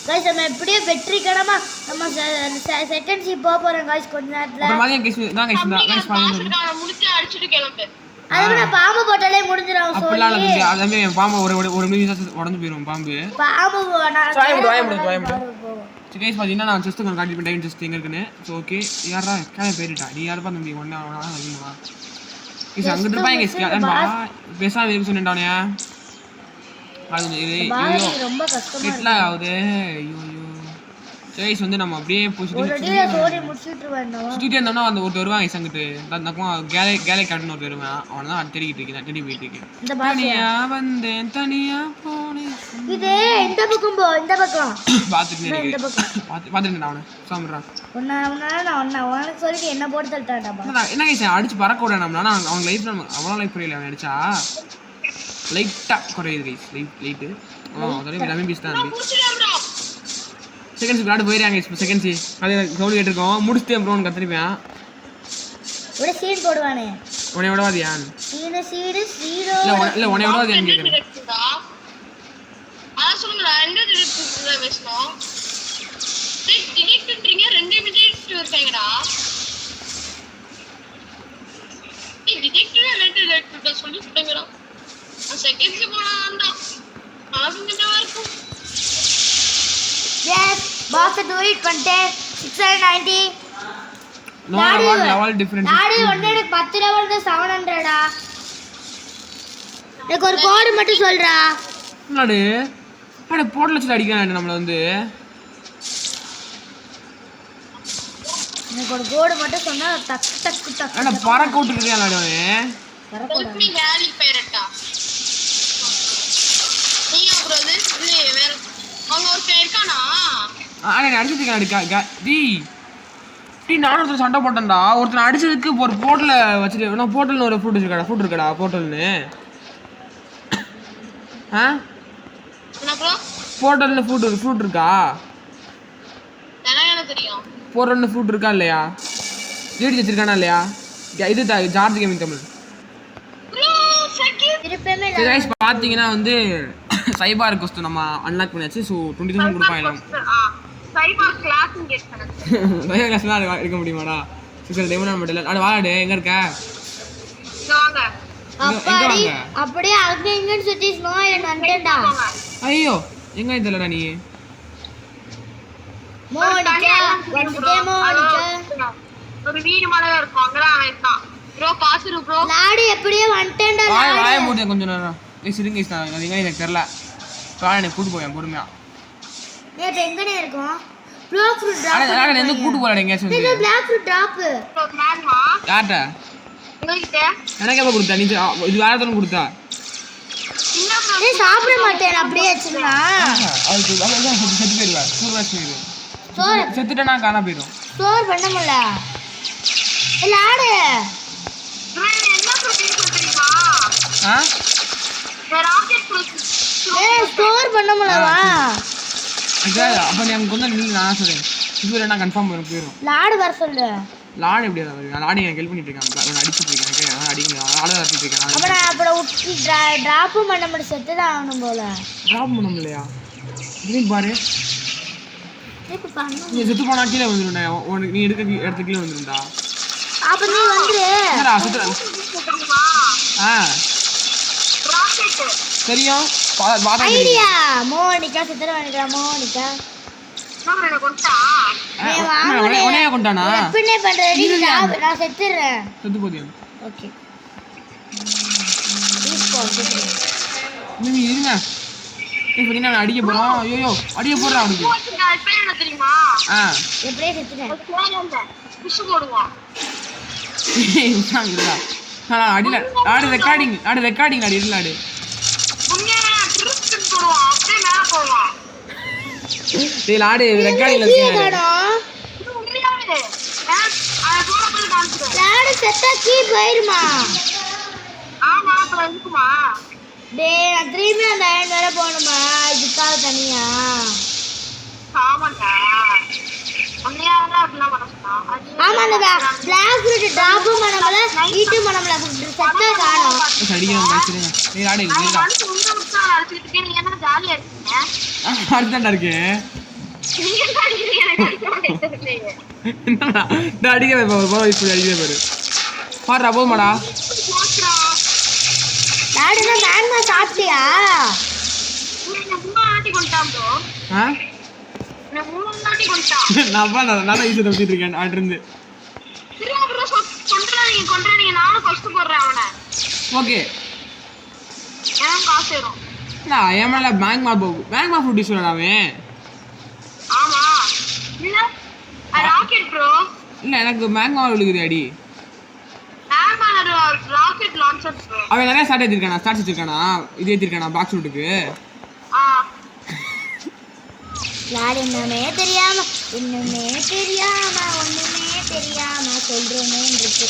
गाइस நம்ம எப்படியே வெற்றிகரமா நம்ம செகண்ட் ஷிப் போக போறோம் गाइस கொஞ்ச நேரத்துல. அப்புறம் வாங்க गाइस தான் गाइस பாருங்க. நான் முடிச்சு அடிச்சிட்டு கிளம்பு. அதுல பாம்பு போட்டாலே முடிஞ்சிரும். அப்பலாம் இல்ல. அதமே பாம்பு ஒரு நிமிஷம் உடைஞ்சு போயிடும் பாம்பு. பாம்பு நான் வாய் गाइस பாத்தீங்கன்னா நான் ஜஸ்ட் காட்டி பண்ண டைம் ஜஸ்ட் எங்க இருக்குன்னு. சோ ஓகே யாரா காண பேரிட்டா. நீ யார பாத்து நீ ஒண்ணா வா. இது அங்க இருப்பாங்க गाइस. பேசாம இருக்கு சொன்னேன்டானே. அது பாரதி ரொம்ப கஷ்டமா எட்லாம் ஆகுது. ஐயோ கைஸ் வந்து நம்ம அப்படியே போய் ஒரு அடியில சோடி முடிச்சிட்டு வந்தோம். சுற்றிட்டே இருந்தோம்னா அந்த ஒருத்தர் வருவான் கைஸ் அங்கிட்டு. அந்த பக்கம் கேலை காட்டுன்னு ஒருத்தர் வருவான். அவனை தான் தேடிக்கிட்டு இருக்கேன், தேடி போயிட்டு இருக்கேன். இந்த பாரதி தனியா வந்தேன் தனியா போனேன். இது இந்த பக்கம் போ, இந்த பக்கம் பார்த்துட்டு இந்த இருக்கேன். பக்கம் பார்த்துட்டு அவனை சாமிட்றான். உனக்கு சொல்லிட்டு என்ன போட்டு தள்ளிட்டான்டா. என்ன கைஸ் அடிச்சு பறக்க விட நம்மளால அவன் லைஃப்ல அவ்வளோ லைஃப் குறையில அவன் அடிச்சா லைட்டாக குறையுது கைஸ். லைட்டு அதோட ரவி பீஸ் தான் செகண்ட்ஸ் விளையாடு போயிடுறாங்க. இப்போ செகண்ட்ஸு அது கவுளி கேட்டிருக்கோம். முடிச்சுட்டு ப்ரோன்னு கற்றுருப்பேன். ஒரு சீன் போடுவானே உன்னை விடவாதியான் சீடு சீரோ இல்லை உன்னை விடவாதியான்னு கேட்குறேன். அதான் சொல்லுங்களா, எந்த டிடெக்டிவ் பேசணும்? டிடெக்டிவ்ன்றீங்க, 2 டிடெக்டிவ் இருக்காங்கடா. டிடெக்டிவ் 2 டிடெக்டிவ் சொல்லி கொடுங்கடா. செகண்ட்ஸ் போனாதான் அதான் கொஞ்சம் இருக்கும். எஸ் பாஸ் டு இட் பண்ணிட்டேன். 690 லெவல் டிஃபரன்ஸ். நாடி ஒண்ணே எனக்கு 10 லெவல் தான் 700டா. எனக்கு ஒரு கோட் மட்டும் சொல்றா. என்னடா அட போர்ட்ல வச்சு அடிக்கறானே நம்மள வந்து. எனக்கு ஒரு கோட் மட்டும் சொன்னா டக் டக் டக். அட பறக்க விட்டுறியாடா அவன். பறக்கடா. நீ வேலி பைரட்டா. நீ அப்புறம் இல்ல வேற அங்க ஒரு பேர் இருக்கானா? நீ அடிச்சிட்டு இருக்கா டி நானும் ஒருத்தர் சண்டை போட்டேன்டா. ஒருத்தர் அடிச்சதுக்கு ஒரு போர்ட்டல வச்சுட்டு நான் போர்ட்டல்னு ஒரு ஃப்ரூட் இருக்கடா போர்ட்டல்னு. என்ன ப்ரோ? போர்ட்டல்னு ஃப்ரூட் இருக்கா? எனக்கு தெரியும். போர்ட்டல்னு ஃப்ரூட் இருக்கா இல்லையா? ஜேடி வச்சிருக்கானா இல்லையா? இது ஜார்ஜ் கேமிங் தமிழ். திருப்பமே சரி गाइस பாத்தீங்கன்னா வந்து சைபர் கோஸ்ட் நம்ம அன்லாக் பண்ணியாச்சு. சோ 20000 கொடுப்பாங்க. சைபர் கிளாஸ் கெட் பண்ணு. சைபர் கிளாஸ்லாம் எடுக்க முடியுமாடா? சிக்கல் டெமோ மட்டும் அட வாடா எங்க இருக்க? வாங்க. அப்படியே அங்க எங்கன்னு சுத்தி ஸ்னோ ஐலண்ட் வந்துட்டேன்டா. ஐயோ எங்க இதலடா நீ? மோனிகா வந்துட்டே மோனிகா. ஒரு வீடு மாதிரி இருக்கும் அங்க தான் இருக்கான். Bro பாத்துரு bro. லாடி எப்படியே வந்துட்டேன்டா. வாய மூடு கொஞ்ச நேரம். சிரிங்க அது எங்க எனக்கு தெரியல. காலை எனக்கு கூட்டி போவேன் பொறுமையா. ஏய் எங்கனே இருக்கும்? Blox fruit drop. அட என்ன கூட்டி போறடா எங்க சொல்லு. இது ப்ளாக் ஃப்ரூட் டிராப். மேமா யார்ட்ட? உங்ககிட்ட. எனக்கு எப்ப கொடுத்தா? நீ இது வேறதொன்னு கொடுத்தா? என்ன ப்ரோ? ஏய் சாப்பிட மாட்டேன் அப்படியே வச்சிருந்தா. அது செத்து போயிடுவா. சூர்வாஸ் போயிடும். ஸ்டோர் செத்துட்டனா காணா போயிடும். ஸ்டோர் பண்ண முடியல. லாடி என்ன ப்ரோட்டீன் சொல்றீங்களா? Rocket protein. ஏய் ஸ்டோர் பண்ண முடியலவா? அப்ப நீ அங்க கொண்டு நீ நான் சொல்றேன். இது நான் கன்ஃபார்ம் போயிடும். லாடி வர சொல்லு. லாடி எப்படி நான் லாடி எனக்கு ஹெல்ப் பண்ணிட்டு இருக்கேன். நான் அடிச்சிட்டு இருக்கேன். எனக்கு அடிங்க ஆளை அடிச்சிட்டு இருக்கேன். அப்புறம் உட்கி டிராப் பண்ண முடிய செத்து தான் ஆகணும் போல. டிராப் பண்ண முடியலையா? இது பாரு. இப்ப பண்ணு. நீ செத்து போனா கீழே வந்துருடா. நீ எடுத்த கீழே வந்துருடா. அப்ப நீ வந்து என்னடா செத்து? ராக்கெட். தெரியும். பாதா ஐடியா மோனிகா சித்தர வாங்கிடா மோனிகா. நான் என்ன கொண்டா? உனையா கொண்டானா? எப்பனே பண்றடி நான் செத்துறேன். செத்து போதியா? ஓகே. நீ இருங்க. இப்போ நான் அடிக்க போறோம். ஐயோ அடிக்க போறா அவனுக்கு. நான் பேர் என்ன தெரியுமா? எப்படியே செத்துறேன். புஷ் போடுவான். இல்லடா. நான் அடில ரெக்கார்டிங் அடி இல்லடா. உண்மையா ட்ரிப் போடுவான். அப்படியே மேல போவான். டேய் லாடி ரெக்கார்டிங்ல இருக்கேடா. இது உண்மையாவே. நான் போற போய் காமிச்சேன். லாடி செத்தா கீ போயிருமா? ஆமா அப்புறம் இருக்குமா? டேய் நான் திரும்பி அந்த அயன் வேற போணுமா? இதுக்காக தனியா? ஆமாடா. உண்மையாவே அப்படிலாம் பண்ணா. ஆமா அந்த பிளாக் ஃப்ரூட் டிராப்பும் பண்ணல ஈட்டும் பண்ணல செத்தா காணோம். அடிக்கலாம் பேசுறேன். டேய் லாடி இருக்கடா. உங்க முட்டா அடிச்சிட்டு இருக்கீங்க. நீங்க என்ன ஜாலியா இருக்கீங்க? அடுத்தடா இருக்கேன். நீங்க என்ன அடிக்கிறீங்க? எனக்கு தெரியல. என்னடா நான் அடிக்கவே போறோம். இப்போ அடிக்கவே பாரு. பாருடா போமாடா. போட்றா. லாடினா மேங்கோ சாப்பிட்டியா? நீங்க முன்னாடி கொண்டாம் ப்ரோ. நான் முன்னாடி கொண்டாம். நான் ஈஸியா தப்பிட்டு இருக்கேன் ஆட் இருந்து. திரும்ப ப்ரோ கொன்றாதீங்க நானும் ஃபர்ஸ்ட் போடுறேன் அவனை. ஓகே. எனக்கு காசு வரும். நான் என் மேலே மேக்மா ஃப்ரூட்டி சொல்லலாமே. ஆமா இல்ல ராக்கெட் ப்ரோ. இல்லை எனக்கு மேக்மா விழுகுது அடி. Rocket launcher bro. அவன் நிறைய ஸ்டார்ட் வச்சிருக்கானா இது ஏற்றிருக்கானா பாக்ஸ் ரூட்டுக்கு. யார் இன்னுமே தெரியாம ஒண்ணுமே தெரியாம சொல்றோமே இருக்கு.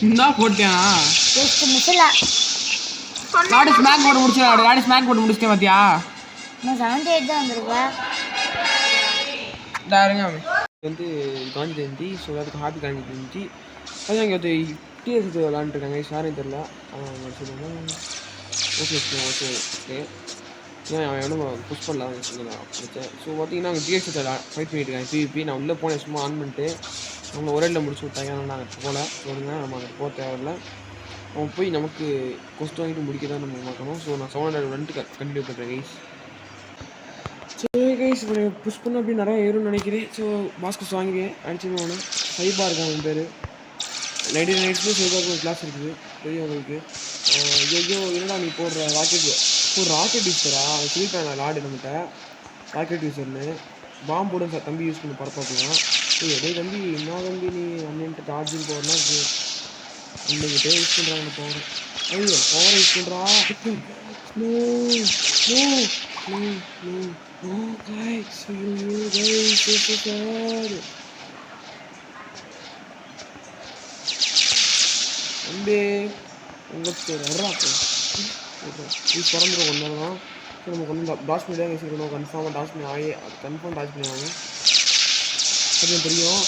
இந்தா போட்டியானா ஜஸ்ட் மிஸ்ல லாடி ஸ்மாக் போட்டு முடிச்சிட்டேன் பாத்தியா. நான் 78 தான் வந்திருக்கேன். தாருங்க வந்து காந்தி ஜெயந்தி. ஸோ அதுக்கு ஹாப்பி காந்தி ஜெயந்தி. அது அங்கே வந்து டிஎஸ் விளாண்டுருக்காங்க. யாரும் தெரில சொல்லுவாங்க. ஓகே ஏன் அவன் எவ்வளோ புஷ் பண்ணலாம் பிடிச்சேன். ஸோ பார்த்தீங்கன்னா அவங்க டிஎஸ் ஃபைட் பண்ணிட்டு இருக்காங்க பிவிபி. நான் உள்ளே போனேன் சும்மா ஆன் பண்ணிட்டு அவங்க ஒரே இடத்துல முடிச்சு விட்டாங்க. ஆனால் நாங்கள் போகல. சொல்லுங்க நம்ம அங்கே போக தேவையில்ல. அவன் போய் நமக்கு கொஸ்ட் வாங்கிட்டு முடிக்க தான் நம்ம பார்க்கணும். ஸோ நான் 700 வந்துட்டு கண்டினியூ பண்ணுறேன் கைஸ். சரி கைஸ் இப்போ புஷ் பண்ண அப்படி நிறையா ஏறும்னு நினைக்கிறேன். ஸோ பாஸ்கஸ் வாங்கிடுவேன் அடிச்சுன்னு வேணும். சைபாக இருக்கான் அவன் பேர். 99 நைட்ஸ்லேயும் சைபாருக்கு ஒரு கிளாஸ் இருக்குது தெரியும் உங்களுக்கு. ஐயோ என்னடா நீ போடுற ராக்கெட் யூஸரா அவன் சொல்லிட்டான். நான் லாடு நம்மகிட்ட ராக்கெட் யூஸர்னு பாம்பு போட தம்பி யூஸ் பண்ணி பரப்பாக்கலாம். எதே தம்பி என்ன தம்பி நீ அண்ணன்ட்டு சார்ஜிங் போடுறா அன்னைக்கிட்டே யூஸ் பண்ணுறாங்க பவர். ஐயோ பவரை யூஸ் பண்ணுறா. தம்பி உங்களுக்கு வர்றா யூஸ் பிறந்துடும் ஒன்று தான். ஸோ நமக்கு வந்து டாஸ் பண்ணி தான் வச்சுருக்கணும். கன்ஃபார்மாக டாஸ் பண்ணி கன்ஃபார்ம் டாஸ் பண்ணுவாங்க அது தெரியும்.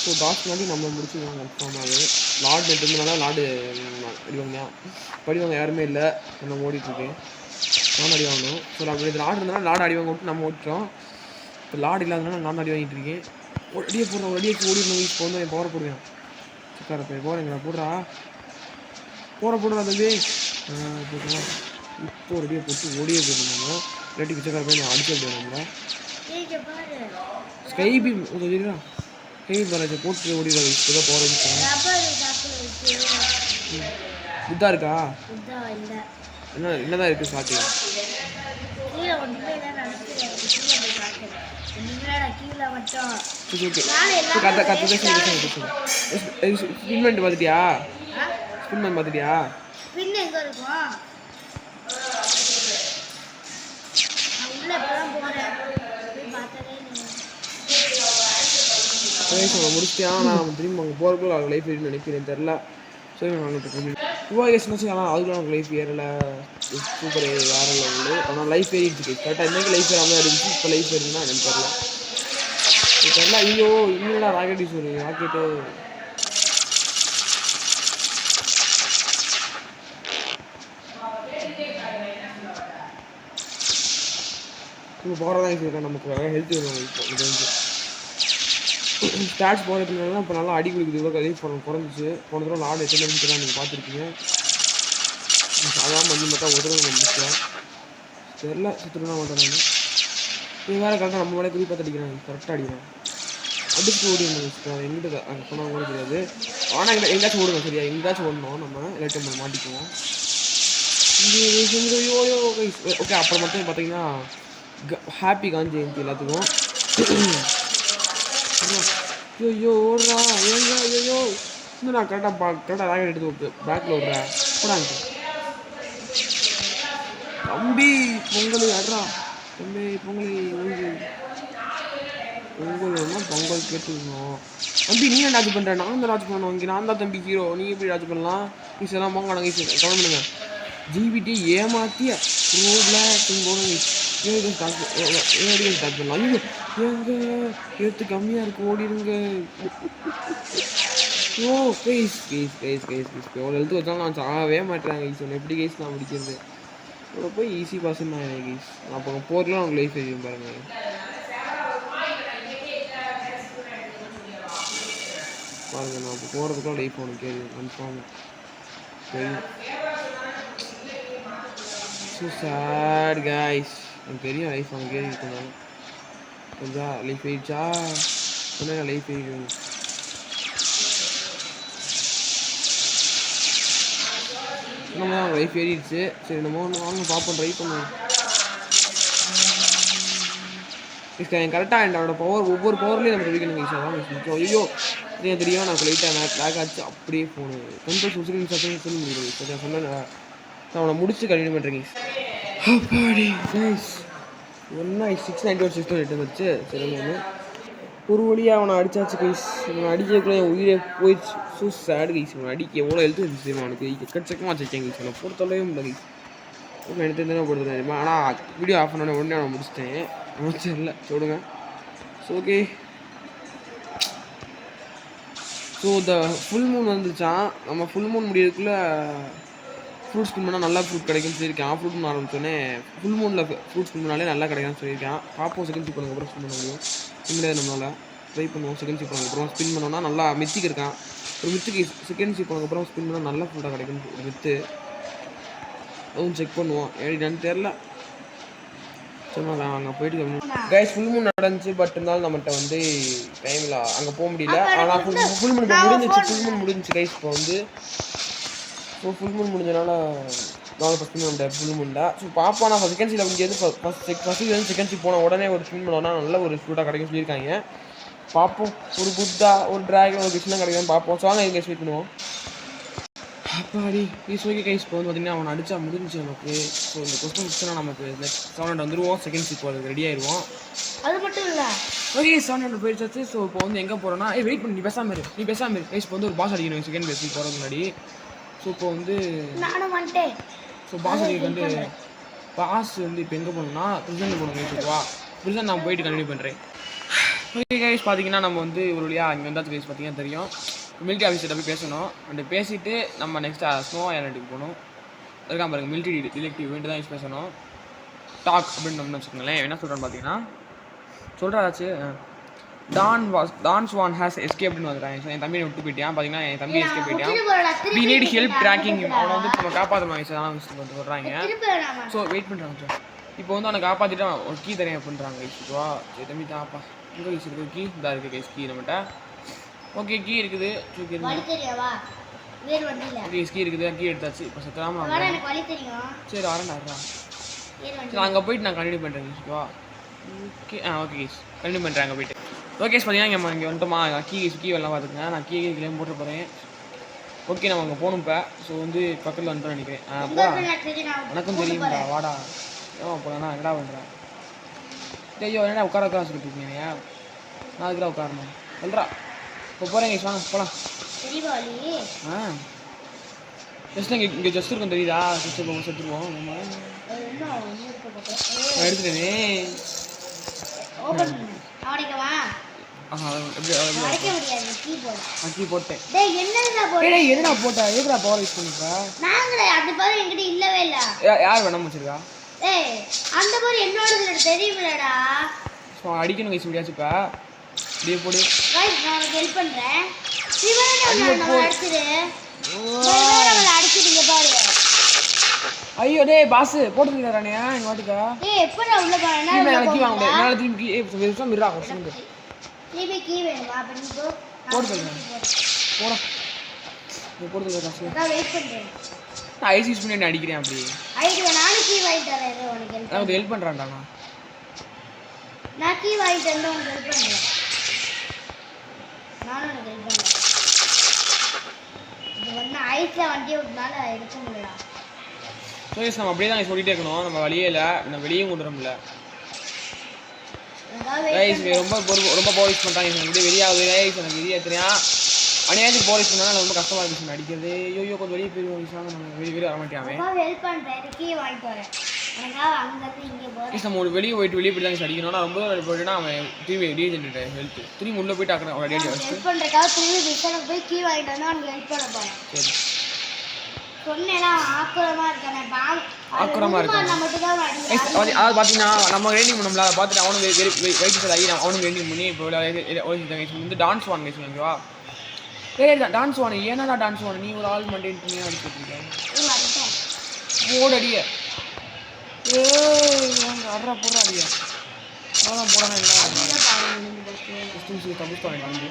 ஸோ டாஸ் பண்ணி நம்ம முடிச்சுக்கலாம் கன்ஃபார்மாக. லார்டு எடுத்ததுனால லார்டு படிவாங்க யாருமே இல்லை. நம்ம ஓடிட்டுருக்கேன் நான் அடி வாங்கணும். ஸோ அப்படி லார்டு இருந்தாலும் லார்டு அடி வாங்க விட்டு நம்ம ஓடிட்டோம். இப்போ லார்டு இல்லாதனால நான் அடி வாங்கிட்டு இருக்கேன். அடியே போடுறோம் அடியே ஓடிடணும். இப்போ வந்து என் பவரை போடுவேன். சிக்காரப்ப போகிறேங்களா போடுறா போடுறா தம்பி போட்டுருவோம். இப்போ ரெடியாக போட்டு ஓடியே போயிருந்தாங்க. இல்லாட்டி பிச்சைக்காரப்ப நான் அடிக்க முடியாது. நம்மளை ஸ்கைபி சொல்லிடுறா ஸ்கைபி பராஜை போட்டு ஓடிடுறாங்க. இப்போ தான் போகிறேன். இதாக இருக்கா என்னதான் இருக்குது சாக்கு. ஸ்பின்மெண்ட் பார்த்துட்டியா முடிச்சிட்டியா. நான் திரும்பி அங்கே போகிறக்குள்ள அவங்க லைஃப் நினைக்கிறேன் தெரில. ஸோ நாங்கள் ஆனால் அதுக்குள்ள அவங்க லைஃப் ஏறலை. சூப்பர் வேறு லெவலு. ஆனால் லைஃப் ஏறிடுச்சு கரெக்டாக. இன்றைக்கி லைஃப் ஏறாமல் இருந்துச்சு. இப்போ லைஃப் ஏறினா எனக்கு தெரில. ஐயோ இன்னும் ராக்கெட் யூஸ் ராக்கெட்டு இப்போ போகிறதா யூஸ் நமக்கு ஹெல்த் வேணும். இப்போ வந்து ஸ்டார்ட்ஸ் போகிறதுனால இப்போ நல்லா அடி கொடுக்குது. இவ்வளோ லைஃப் குறைஞ்சிச்சு. போன தடவை லார்டு எத்தனை நிமிஷம் நீங்கள் பார்த்துருக்கீங்க. சாதாரண மஞ்சள் மட்டும் ஒரு தடவை நம்ம முடிச்சேன் தெரில. சுற்றுலா மாட்டேன் நான். இது வேறு கரெக்டாக நம்ம மேலே குறிப்பாக அடிக்கிறாங்க. கரெக்டாக அடிக்கிறேன். அடிச்சு ஓடிடுங்க. எங்கிட்ட அங்கே போனால் ஓட தெரியாது. ஆனால் எங்கேயாச்சும் ஓடுங்க சரியா. எங்கேயாச்சும் ஓடணும் நம்ம இல்லாட்டி நம்ம மாட்டிக்குவோம். ஓகே அப்புறம் மட்டும் பார்த்தீங்கன்னா ஹாப்பி காந்தி ஜெயந்தி எல்லாத்துக்கும். ஐயோ ஓடுறா ஐயோ இன்னும் நான் கரெக்டாக ராக்கெட் எடுத்து பேக்கில் விட்றேன் போடாங்க. தம்பி பொங்கல் ஆடுறா தம்பி பொங்கல் பொங்கல் கேட்டுக்கணும். தம்பி நீ என்ன ராஜ் பண்ணுற. நான் தான் ராஜ் பண்ணணும். இங்கே நான் தான் தம்பி ஹீரோ. நீ எப்படி ராஜ் பண்ணலாம். ஈஸ் எல்லாம் போங்க நாங்கள் ஈஸ் கவனம் பண்ணுங்க. ஜிபிடி ஏமாற்றிய ஸ்டார்ட் பண்ணலாம். ஐயோ எங்க எடுத்து கம்மியாக இருக்குது ஓடிடுங்க. ஓ கைஸ் எவ்வளோ எழுத்து வச்சாலும் நான் சாகவே மாட்டேறாங்க. ஈஸ் ஒன்று எப்படி கைஸ் நான் முடிக்கிறது. அவ்வளோ போய் ஈஸி பாசன் நான் கைஸ். அப்போ போர்லாம் அவங்க லைஃப் தெரியும் பாருங்கள். நான் அப்போ போகிறதுக்குலாம் லைஃப் அவனுக்கு தெரியும் கன்ஃபார்ம் தெரியும். So sad guys. எனக்கு தெரியும் லைஃப் அவனுக்கு ஏறி இருக்கணும். கொஞ்சம் லைஃப் ஆயிடுச்சா சொன்ன லைஃப் ஆயிடும். நம்ம தான் லைஃப் ஏறிடுச்சு. சரி நம்ம ஒன்று வாங்க பார்ப்போம், ட்ரை பண்ணுவோம். என் கரெக்டாக என்னோட பவர் ஒவ்வொரு பவர்லேயும் நமக்கு வீக்கணும் கைஸ். அதான் முக்கியம். ஐயோ இது தெரியும், நான் லைட்டாக லேக் ஆச்சு. அப்படியே ஃபோனு கண்ட்ரோல் சொல்லி முடியும் கைஸ். சொன்னேன் நான் அவனை முடிச்சு கண்டினியூ பண்ணுறேன் கைஸ். அப்பாடி கைஸ் ஒன்றா 691 வந்துச்சு. சரி ஒன்று ஒரு வழியாக அவனை அடித்தாச்சு கைஸ். அவனை அடிக்கிறதுக்குள்ள என் உயிரே போயிடுச்சு. ஸோ சேடு கைஸ். அவனை அடிக்க எவ்வளோ எழுத்து இருந்துச்சு தெரியுமா அவனுக்கு. எக்கச்சக்கமாக வச்சுருக்கேன் கைஸ். அவனை பொறுத்தளவே முடியல கைஸ். நான் எடுத்து தானே போடுறது தெரியுமா. ஆனால் வீடியோ ஆஃப் பண்ண உடனே அவனை முடிச்சிட்டேன். அவனும் இல்லை சொல்லுங்க. So okay. ஸோ இந்த ஃபுல் மூன் வந்துச்சான். நம்ம ஃபுல் மூன் முடியறதுக்குள்ளே ஃப்ரூட் ஸ்பின் பண்ணால் நல்லா ஃப்ரூட் கிடைக்கும்னு சொல்லியிருக்கான். ஃப்ரூட் மூன் ஆரம்பிச்சோடனே ஃபுல் மூனில் ஃப்ரூட் ஸ்பின் பண்ணாலே நல்லா கிடைக்கும்னு சொல்லியிருக்கான். பார்ப்போம் செகண்ட் ஸ்பின் பண்ணதுக்கப்புறம் ஸ்பின் பண்ண முடியும். முடியாது நம்மளால். ட்ரை பண்ணுவோம். செகண்ட் ஸ்பின் பண்ணதுக்கப்புறம் ஸ்பின் பண்ணோன்னா நல்லா மித்திக்கு இருக்கான். ஒரு மித்துக்கு செகண்ட் ஸ்பின் பண்ணதுக்கப்புறம் ஸ்பின் பண்ணால் நல்லா ஃப்ரூட்டாக கிடைக்கும் ஒரு மித்து. அதுவும் செக் பண்ணுவோம். எப்படின்னு தெரில. சொன்னா அங்கே போயிட்டு கைஸ் ஃபுல் மூன் நடந்துச்சு. பட் இருந்தாலும் நம்மகிட்ட வந்து டைமில் அங்கே போக முடியல. ஆனால் ஃபுல் மூன் முடிஞ்சிச்சு. ஃபுல் மூன் முடிஞ்சிச்சு கைஸ். இப்போ வந்து ஸோ ஃபுல் மூன் முடிஞ்சனால நான் ஃபஸ்ட் ஸ்பின் பண்ணிட்டேன் ஃபுல் மூன்ல. ஸோ பார்ப்போம். நான் செகண்ட் சீல் இங்கேருந்து ஃபஸ்ட்டு செகண்ட் சீல் போனால் உடனே ஒரு ஸ்பின் பண்ணோன்னா நல்ல ஒரு ஃப்ரூட்டாக கிடைக்கும் சொல்லியிருக்காங்க. பார்ப்போம். ஒரு புத்தா ஒரு ட்ராகன் ஒரு கிருஷ்ணா கிடைக்குன்னு பார்ப்போம். ஸோ வாங்க இங்கே ஸ்வீட் பண்ணுவோம். அப்பாடி ப்ளீஸ் ஓகே கைஸ். இப்போ வந்து பார்த்திங்கன்னா அவனை அடித்தா முடிஞ்சிச்சு நமக்கு. ஸோ இந்த கொஸ்டின் முடிச்சுன்னா நமக்கு நெக்ஸ்ட் 700 வந்துடுவோம். செகண்ட் சீட் போகிறதுக்கு ரெடி ஆயிடுவோம். அது மட்டும் இல்லை ஓகே 700 போயிடுச்சாச்சு. ஸோ இப்போ வந்து எங்கே போகிறோன்னா வெயிட் பண்ணி நீ பேசாமல் இரு கைஸ். இப்போ வந்து ஒரு பாஸ் அடிக்கணும் செகண்ட் பேஸ் போகிறதுக்கு முன்னாடி. ஸோ இப்போ வந்து நானும் வந்துட்டேன். ஸோ பாஸ் அடிக்க வந்து பாஸ் வந்து இப்போ எங்கே போகணும்னா ப்ரிசனில் போகணும் கைஸ். ஓகேவா ப்ரிசன் நான் போயிட்டு கண்டினியூ பண்ணுறேன். ஓகே கைஸ் பார்த்தீங்கன்னா நம்ம வந்து ஒரு வழியாக அங்கே வந்தாச்சு கைஸ். பார்த்தீங்கன்னா தெரியும் மிலிட்ரி ஆஃபீஸர்கிட்ட போய் பேசணும். அண்ட் பேசிவிட்டு நம்ம நெக்ஸ்ட் ஸ்னோ ஐலாண்டுக்கு போகணும். அதுக்காக பாருங்கள் மிலிட்ரி டிடெக்டிவ் இவன்ட்டு தான் யூஸ் பேசணும். டாக் அப்படின்னு நம்ம வச்சுக்கோங்களேன். என்ன சொல்கிறேன்னு பார்த்தீங்கன்னா சொல்கிறாச்சு டான் ஸ்வான் ஹேஸ் எஸ்கேப்னு வந்துட்டாங்க. என் தம்பியை விட்டு போயிட்டான். பார்த்தீங்கன்னா என் தம்பி எஸ்கேப் போயிட்டான். We need help tracking. அவனை வந்து நம்ம காப்பாற்றணும் சார் சொல்கிறாங்க. ஸோ வெயிட் பண்ணுறாங்க சார். இப்போ வந்து அவனை காப்பாற்றிட்டு ஒரு கீ தரேன் அப்படின்றாங்க கைஸ். ஓகேவா என் தம்பி தான்ப்பா எங்கே கைஸ் இருக்குது கீ இதாக இருக்குது கைஸ். கீ நம்மகிட்ட ஓகே கீ இருக்குது. ஓகே கீ இருக்குது. கீ எடுத்தாச்சு. இப்போ சத்தராமல் சரி வரேன்டா. சரி அங்கே போயிட்டு நான் கண்டினியூ பண்ணுறேன் கைஸ். ஓகேவா ஓகே ஓகே கைஸ் கண்டினியூ பண்ணுறேன் அங்கே போயிட்டு. ஓகே பார்த்தீங்கன்னா இங்கே வந்துட்டோமா. கீ எல்லாம் பார்த்துக்கங்க. நான் கீ கிளம்பி போட்டு போகிறேன். ஓகே நம்ம அங்கே போகணும் இப்போ. ஸோ வந்து பக்கத்தில் வந்துட்டோம்னு நினைக்கிறேன். எனக்கும் தெரியும்டா வாடா. ஏன் போகலண்ணா என்னடா பண்ணுறேன். ஐயோ என்னடா உட்கார சொல்லிட்டு இருக்கீங்க. நான் அதுக்குடா உட்காரணும் சொல்கிறா. இப்போ போகிறேங்க வாங்க போகலாம். ஜஸ்ட் இங்கே ஜஸ்ட் இருக்கும் தெரியுதா. ஜஸ்ட் எடுத்துருவோம். எடுத்துட்டேனே. கீ போட்டேன். எதுனா போட்டா எதுடா பவர் யூஸ் பண்ணிப்பா. யார் வேணாம் வச்சிருக்கா. அந்த மாதிரி என்னோட தெரியுமில்லடா. அடிக்கணும் கைஸ் முடியாச்சுப்பா. அப்படியே போடு. गाइस நான் உங்களுக்கு ஹெல்ப் பண்றேன். அடிச்சிடுங்க பாரு. ஐயோ டேய் பாஸ் போட்டுறானே இங்க வாட்டுக்கா. டேய் எப்படா உள்ள போறேன்னா நான் கீ வாங்குறேன். நான் திரும்பி வெறும் மிரா கொஸ்டின். திரும்பி கீ வேணுமா பண்ணிக்கோ. போடு சொல்றேன். போடா. நீ போடுறது காசு. நான் வெயிட் பண்றேன். நான் ஐசி யூஸ் பண்ணி அடிக்கிறேன் அப்படி. ஐடியா நான் கீ வாங்கி தரேன் உனக்கு ஹெல்ப். நான் ஹெல்ப் பண்றேன்டா நான் கீ வாங்கி தரேன் உங்களுக்கு ஹெல்ப் பண்றேன். நானும் உனக்கு ஹெல்ப் பண்றேன். இது வந்து ஐஸ்ல வண்டி ஓட்டனால எடுக்க முடியல. சோயஸ் நம்ம அப்படியே தான் சொல்லிட்டே இருக்கணும். நம்ம வழியே இல்லை. நம்ம வெளியே கொண்டு வர முடியல. கைஸ் ரொம்ப போலீஸ் பண்ணுறாங்க. எனக்கு வெளியாகுது கைஸ். எனக்கு வெளியே தெரியா அநியாயத்துக்கு போலீஸ் பண்ணால் ரொம்ப கஷ்டமாக இருந்துச்சு அடிக்கிறது. ஐயோ கொஞ்சம் வெளியே போயிடுவோம். நம்ம வெளியே வர மாட்டேன். ஹெல்ப் பண்ணுறேன். கீ வாங்கிட்டு வரேன். நம்ம வெளியே போயிட்டு வெளியே போயிட்டு தான் அடிக்கணும். ரொம்ப போயிட்டுனா அவன் திரும்பி ரீஜென்ட் ஹெல்த் திரும்பி உள்ளே போயிட்டு ஆக்கிறேன். அவன் டேடி வச்சு ஹெல்ப் பண்ணுறதுக்காக திரும்பி பிஸ்ஸனுக்கு போய் கீ வாங்கிட்டு வந்து அவனுக்கு ஹெல்ப் பண்ண போகிறேன். சரி சொன்னேன்னா ஆக்குறமாக இருக்கானே ஆக்குறமாக இருக்கான். அதாவது பார்த்தீங்கன்னா நம்ம ரெய்னிங் பண்ணோம்ல. அதை பார்த்துட்டு அவனுக்கு வெயிட் சார் ஆகி அவனுக்கு ரெய்னிங் பண்ணி இப்போ வந்து டான்ஸ் வாங்க ஓகேவா. ஏய் டான்ஸ் வாங்க. ஏன்னா டான்ஸ் வாங்க நீ ஒரு ஆள் மண்டே பண்ணி அடிச்சுருக்கேன். போடு அடிய. அட்ரா போடுறா அடியா. அதான் போடணும் என்ன தப்பு வந்து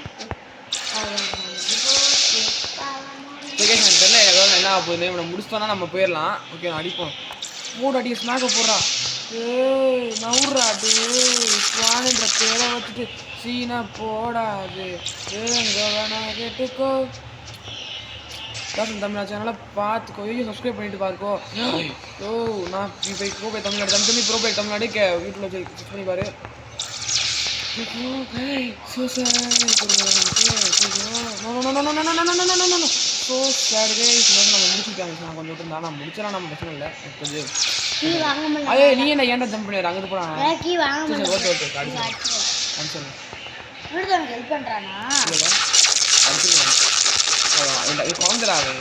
தெரியல. என்ன போகுது இவனை முடிச்சிட்டோன்னா நம்ம போயிடலாம். ஓகே நான் அடிப்போம். மூடு அடி ஸ்நாக்க போடுறா. ஏய் நவுறா ஸ்வானுன்ற பேரை வச்சுட்டு சீனா போடாது. எங்க வேணா கேட்டுக்கோ. பேசும் தமிழ் சேனலை பார்த்துக்கோ. சப்ஸ்கிரைப் பண்ணிட்டு பார்த்துக்கோ. ஓ நான் இப்போ ப்ரோ பை தமிழ்நாடு தம்பி ப்ரோ பை தமிழ்நாடு யூடியூப்ல செக் பண்ணி பாரு. So sad. So sad guys. நம்ம முடிச்சிட்டாங்க. நான் கொஞ்சம் விட்டு நான் முடிச்சலாம் நம்ம பிரச்சனை இல்லை. கொஞ்சம் கீ வாங்க முடியல. ஐயே நீ என்ன ஏன்டா ஜம்ப் பண்ணிற அங்க போறா. கீ வாங்க முடியல. ஓகே ஓகே காடி. அன்சல். இவனுக்கு ஹெல்ப் பண்றானா? இல்லடா. அன்சல். இது குழந்தைடாவே.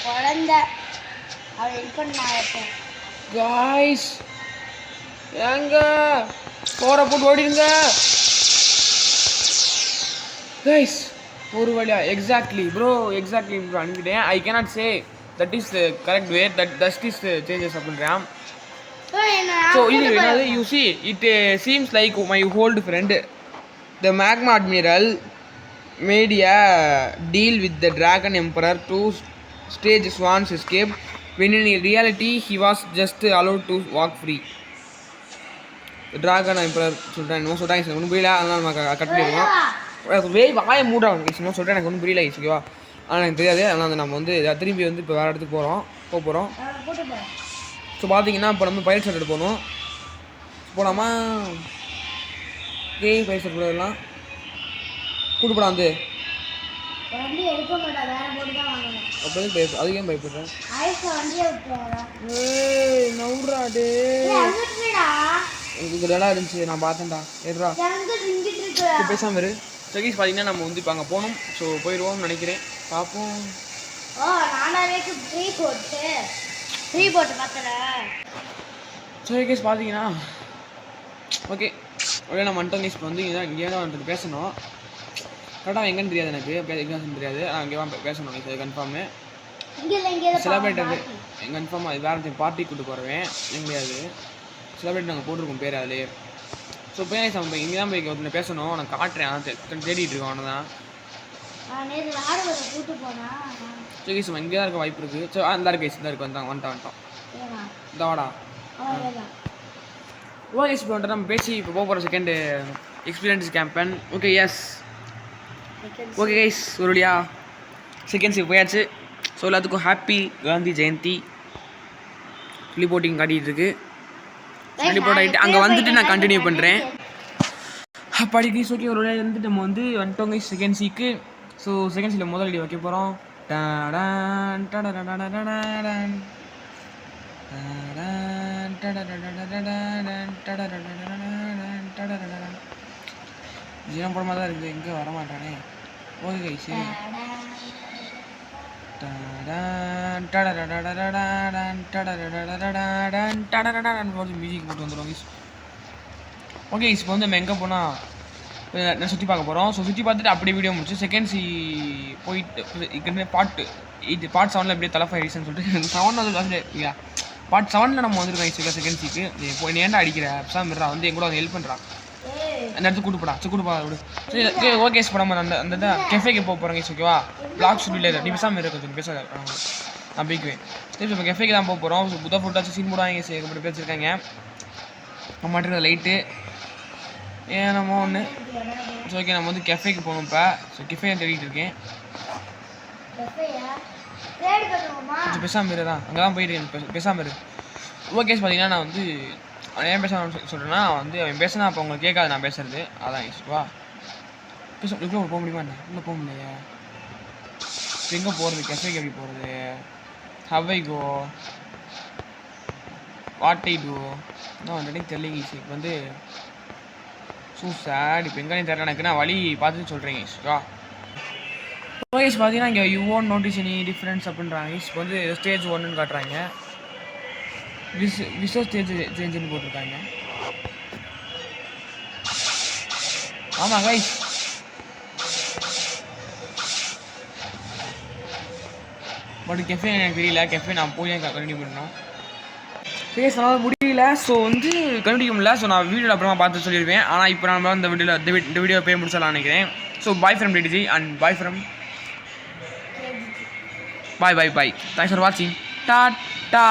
குழந்தை. அவ ஹெல்ப் பண்ணாயப்ப. गाइस எங்க போற போட்டு ஓடிடுங்க. गाइस ஒரு வழியா எக்ஸாக்ட்லி ப்ரோ எக்ஸாக்ட்லி ப்ரோ அனுப்பிட்டேன். I cannot say that is the correct way that is changes அப்படின்றான். ஸோ இது என்னது you see it seems like my old friend the magma admiral made a deal with the dragon emperor to stage Swan's escape when in reality he was just allowed to walk free. The dragon emperor சொல்கிறேன் இன்னும் சொல்கிறாங்க sir ஒன்றும் புரியல அதனால் நம்ம cut பண்ணிடுவோம். வாயை மூடுறாங்க இன்னும் சொல்கிறேன் எனக்கு ஒன்றும் புரியல ஓகேவா. ஆனால் எனக்கு தெரியாது அதனால் நம்ம வந்து திரும்பி வந்து இப்போ வேறு இடத்துக்கு போகிறோம். ஸோ பார்த்தீங்கன்னா இப்போ நம்ம பயிர் சட்டை போகணும். போகலாமா? பயிர் சட்டை போடலாம் கூட்டுப்படா வந்து அப்போ அதுக்கே பயப்படுறேன். நவுறாடே எனக்கு இடம் இருந்துச்சு நான் பார்த்தேன்டா ஏறா பேசாமல் இரு. சகீஸ் பார்த்தீங்கன்னா நம்ம வந்து இப்போ அங்கே போகணும். ஸோ போயிடுவோம்னு நினைக்கிறேன் பார்ப்போம். சரி கேஸ் பார்த்தீங்கன்னா ஓகே ஒரே நம்ம வந்துட்டோம் கேஸ். இப்போ வந்து இங்கே தான் வந்துட்டு பேசணும். கரெக்டாக எங்கன்னு தெரியாது எனக்கு எக்ஸாம் தெரியாது. நான் இங்கே பேசணும் கேஸ் அது கன்ஃபார்மு செலிப்ரேட் அது கன்ஃபார்மாக அது வேறு பார்ட்டி கூப்பிட்டு போகிறவேன் எங்கேயாவது செலிப்ரேட் நாங்கள் போட்டிருக்கோம் பேர் அதிலே. ஸோ பேர் நம்ம இங்கே தான் போய் ஒருத்தனை பேசணும். நான் காட்டுறேன் ஆனால் தேடிட்டு இருக்கோம் அவனை தான். ஸோ கேஸ் நம்ம இங்கே தான் இருக்க வாய்ப்பு இருக்குது. ஸோ அந்த கேஸ் தான் இருக்கு வந்துட்டோம் இந்த வாடா. ஓகே இப்போ வந்துட்டு நம்ம பேசி இப்போ போக போகிற செகண்ட் எக்ஸ்பீரியன்ஸ் கேம்பன். ஓகே எஸ் ஓகே கைஸ் ஒரு வழியா செகண்ட்ஸ் போயாச்சு. ஸோ எல்லாத்துக்கும் ஹாப்பி காந்தி ஜெயந்தி ரிப்போர்ட்டிங் காட்டிகிட்டு இருக்கு. ரிப்போர்ட் ஆகிட்டு அங்கே வந்துட்டு நான் கண்டினியூ பண்ணுறேன். அப்படி கைஸ் ஓகே ஒரு வழியாக வந்துட்டு நம்ம வந்து வந்துட்டோம் கைஸ் செகண்ட் சீக்கு. ஸோ செகண்ட் சீக்கில் முதல் அடி வைக்க போகிறோம். ஜீரம் போட மாதிரி தான் இருக்குது எங்கே வரமாட்டானே. ஓகே கைஸ் மியூசிக் போட்டு வந்துடும் கைஸ். ஓகே இப்போ வந்து நம்ம எங்கே போனால் நான் சுற்றி பார்க்க போகிறோம். ஸோ சுற்றி பார்த்துட்டு அப்படியே வீடியோ முடிச்சு செகண்ட் சி போயிட்டு பார்ட் 7 எப்படியே தலைஃபை ரீசன் சொல்லிட்டு 7 வந்து இல்லையா பார்ட் 7 நம்ம வந்துருக்கோம் கைஸ் செகண்ட் சீக்கு. இப்போ நீ ஏன்டா அடிக்கிற அப்சாம் இருறா வந்து எங்கூட வந்து ஹெல்ப் பண்ணுறான். அந்த இடத்துக்கு கூட்டுப்படா கூட்டுப்பா விடு. சரி ஓகே இப்போ நம்ம அந்த கெஃபேக்கு போக போகிறோம் கைஸ் ஓகேவா. பிளாக் ஷெட்யூல் நீ பேசாமல் இருக்க கொஞ்சம் பேச நான் போய்க்குவேன். சரி இப்போ கெஃபேக்கு தான் போக போகிறோம். ஸோ புதா ஃபுட்டாச்சு சீன் போடுவாங்க சரி அப்படி பேசியிருக்காங்க நம்ம மாட்டுறது லைட்டு ஏன் நம்ம ஒன்று. ஸோ ஓகே நம்ம வந்து கெஃபேக்கு போகணும் இப்போ. ஸோ கெஃபே தேடிட்டு இருக்கேன். கொஞ்சம் பேசாமல் இரு தான் அங்கே தான் போயிட்டு பேசாமல் இரு. ஓகே பார்த்தீங்கன்னா நான் வந்து ஏன் பேசணும்னு சொல்கிறேன்னா வந்து அவன் பேசினா அப்போ உங்களுக்கு கேட்காது நான் பேசுறது அதான் இஷ்டவா பேச உள்ளே போக முடியுமா என்ன உள்ளே போக முடியலையா. இப்போ எங்கே போகிறது கெஃபேக்கு எப்படி போகிறது ஹவை கோ வாட் ஐ டூ இன்னும் ஆல்ரெடி தெரியலைங்க ஈஸி. இப்போ வந்து சேட் இப்போ எங்கே தெரியல எனக்கு நான் வழி பார்த்துட்டு சொல்கிறேங்க ஈஸ்வா. ஓகே பார்த்தீங்கன்னா இங்கே you won't notice any difference அப்படின்றாங்க. இப்போ வந்து ஸ்டேஜ் 1ன்னு காட்டுறாங்க. விசோ ஸ்டேஜ் சேஞ்சுன்னு போட்டிருக்காங்க. ஆமாம் கைஸ் பட் கெஃபே எனக்கு தெரியல. கெஃபே நான் போய் கண்டினியூ பண்ணணும் பேசலாம் முடியல. ஸோ வந்து கண்டினியூ முடியல. ஸோ நான் வீடியோவில் அப்புறமா பார்த்து சொல்லிடுவேன். ஆனால் இப்போ நம்ம இந்த வீடியோ போய் முடிச்சலாம் நினைக்கிறேன். So bye from DDG and bye from bye bye bye. Thanks for வாட்சிங். டாட்டா.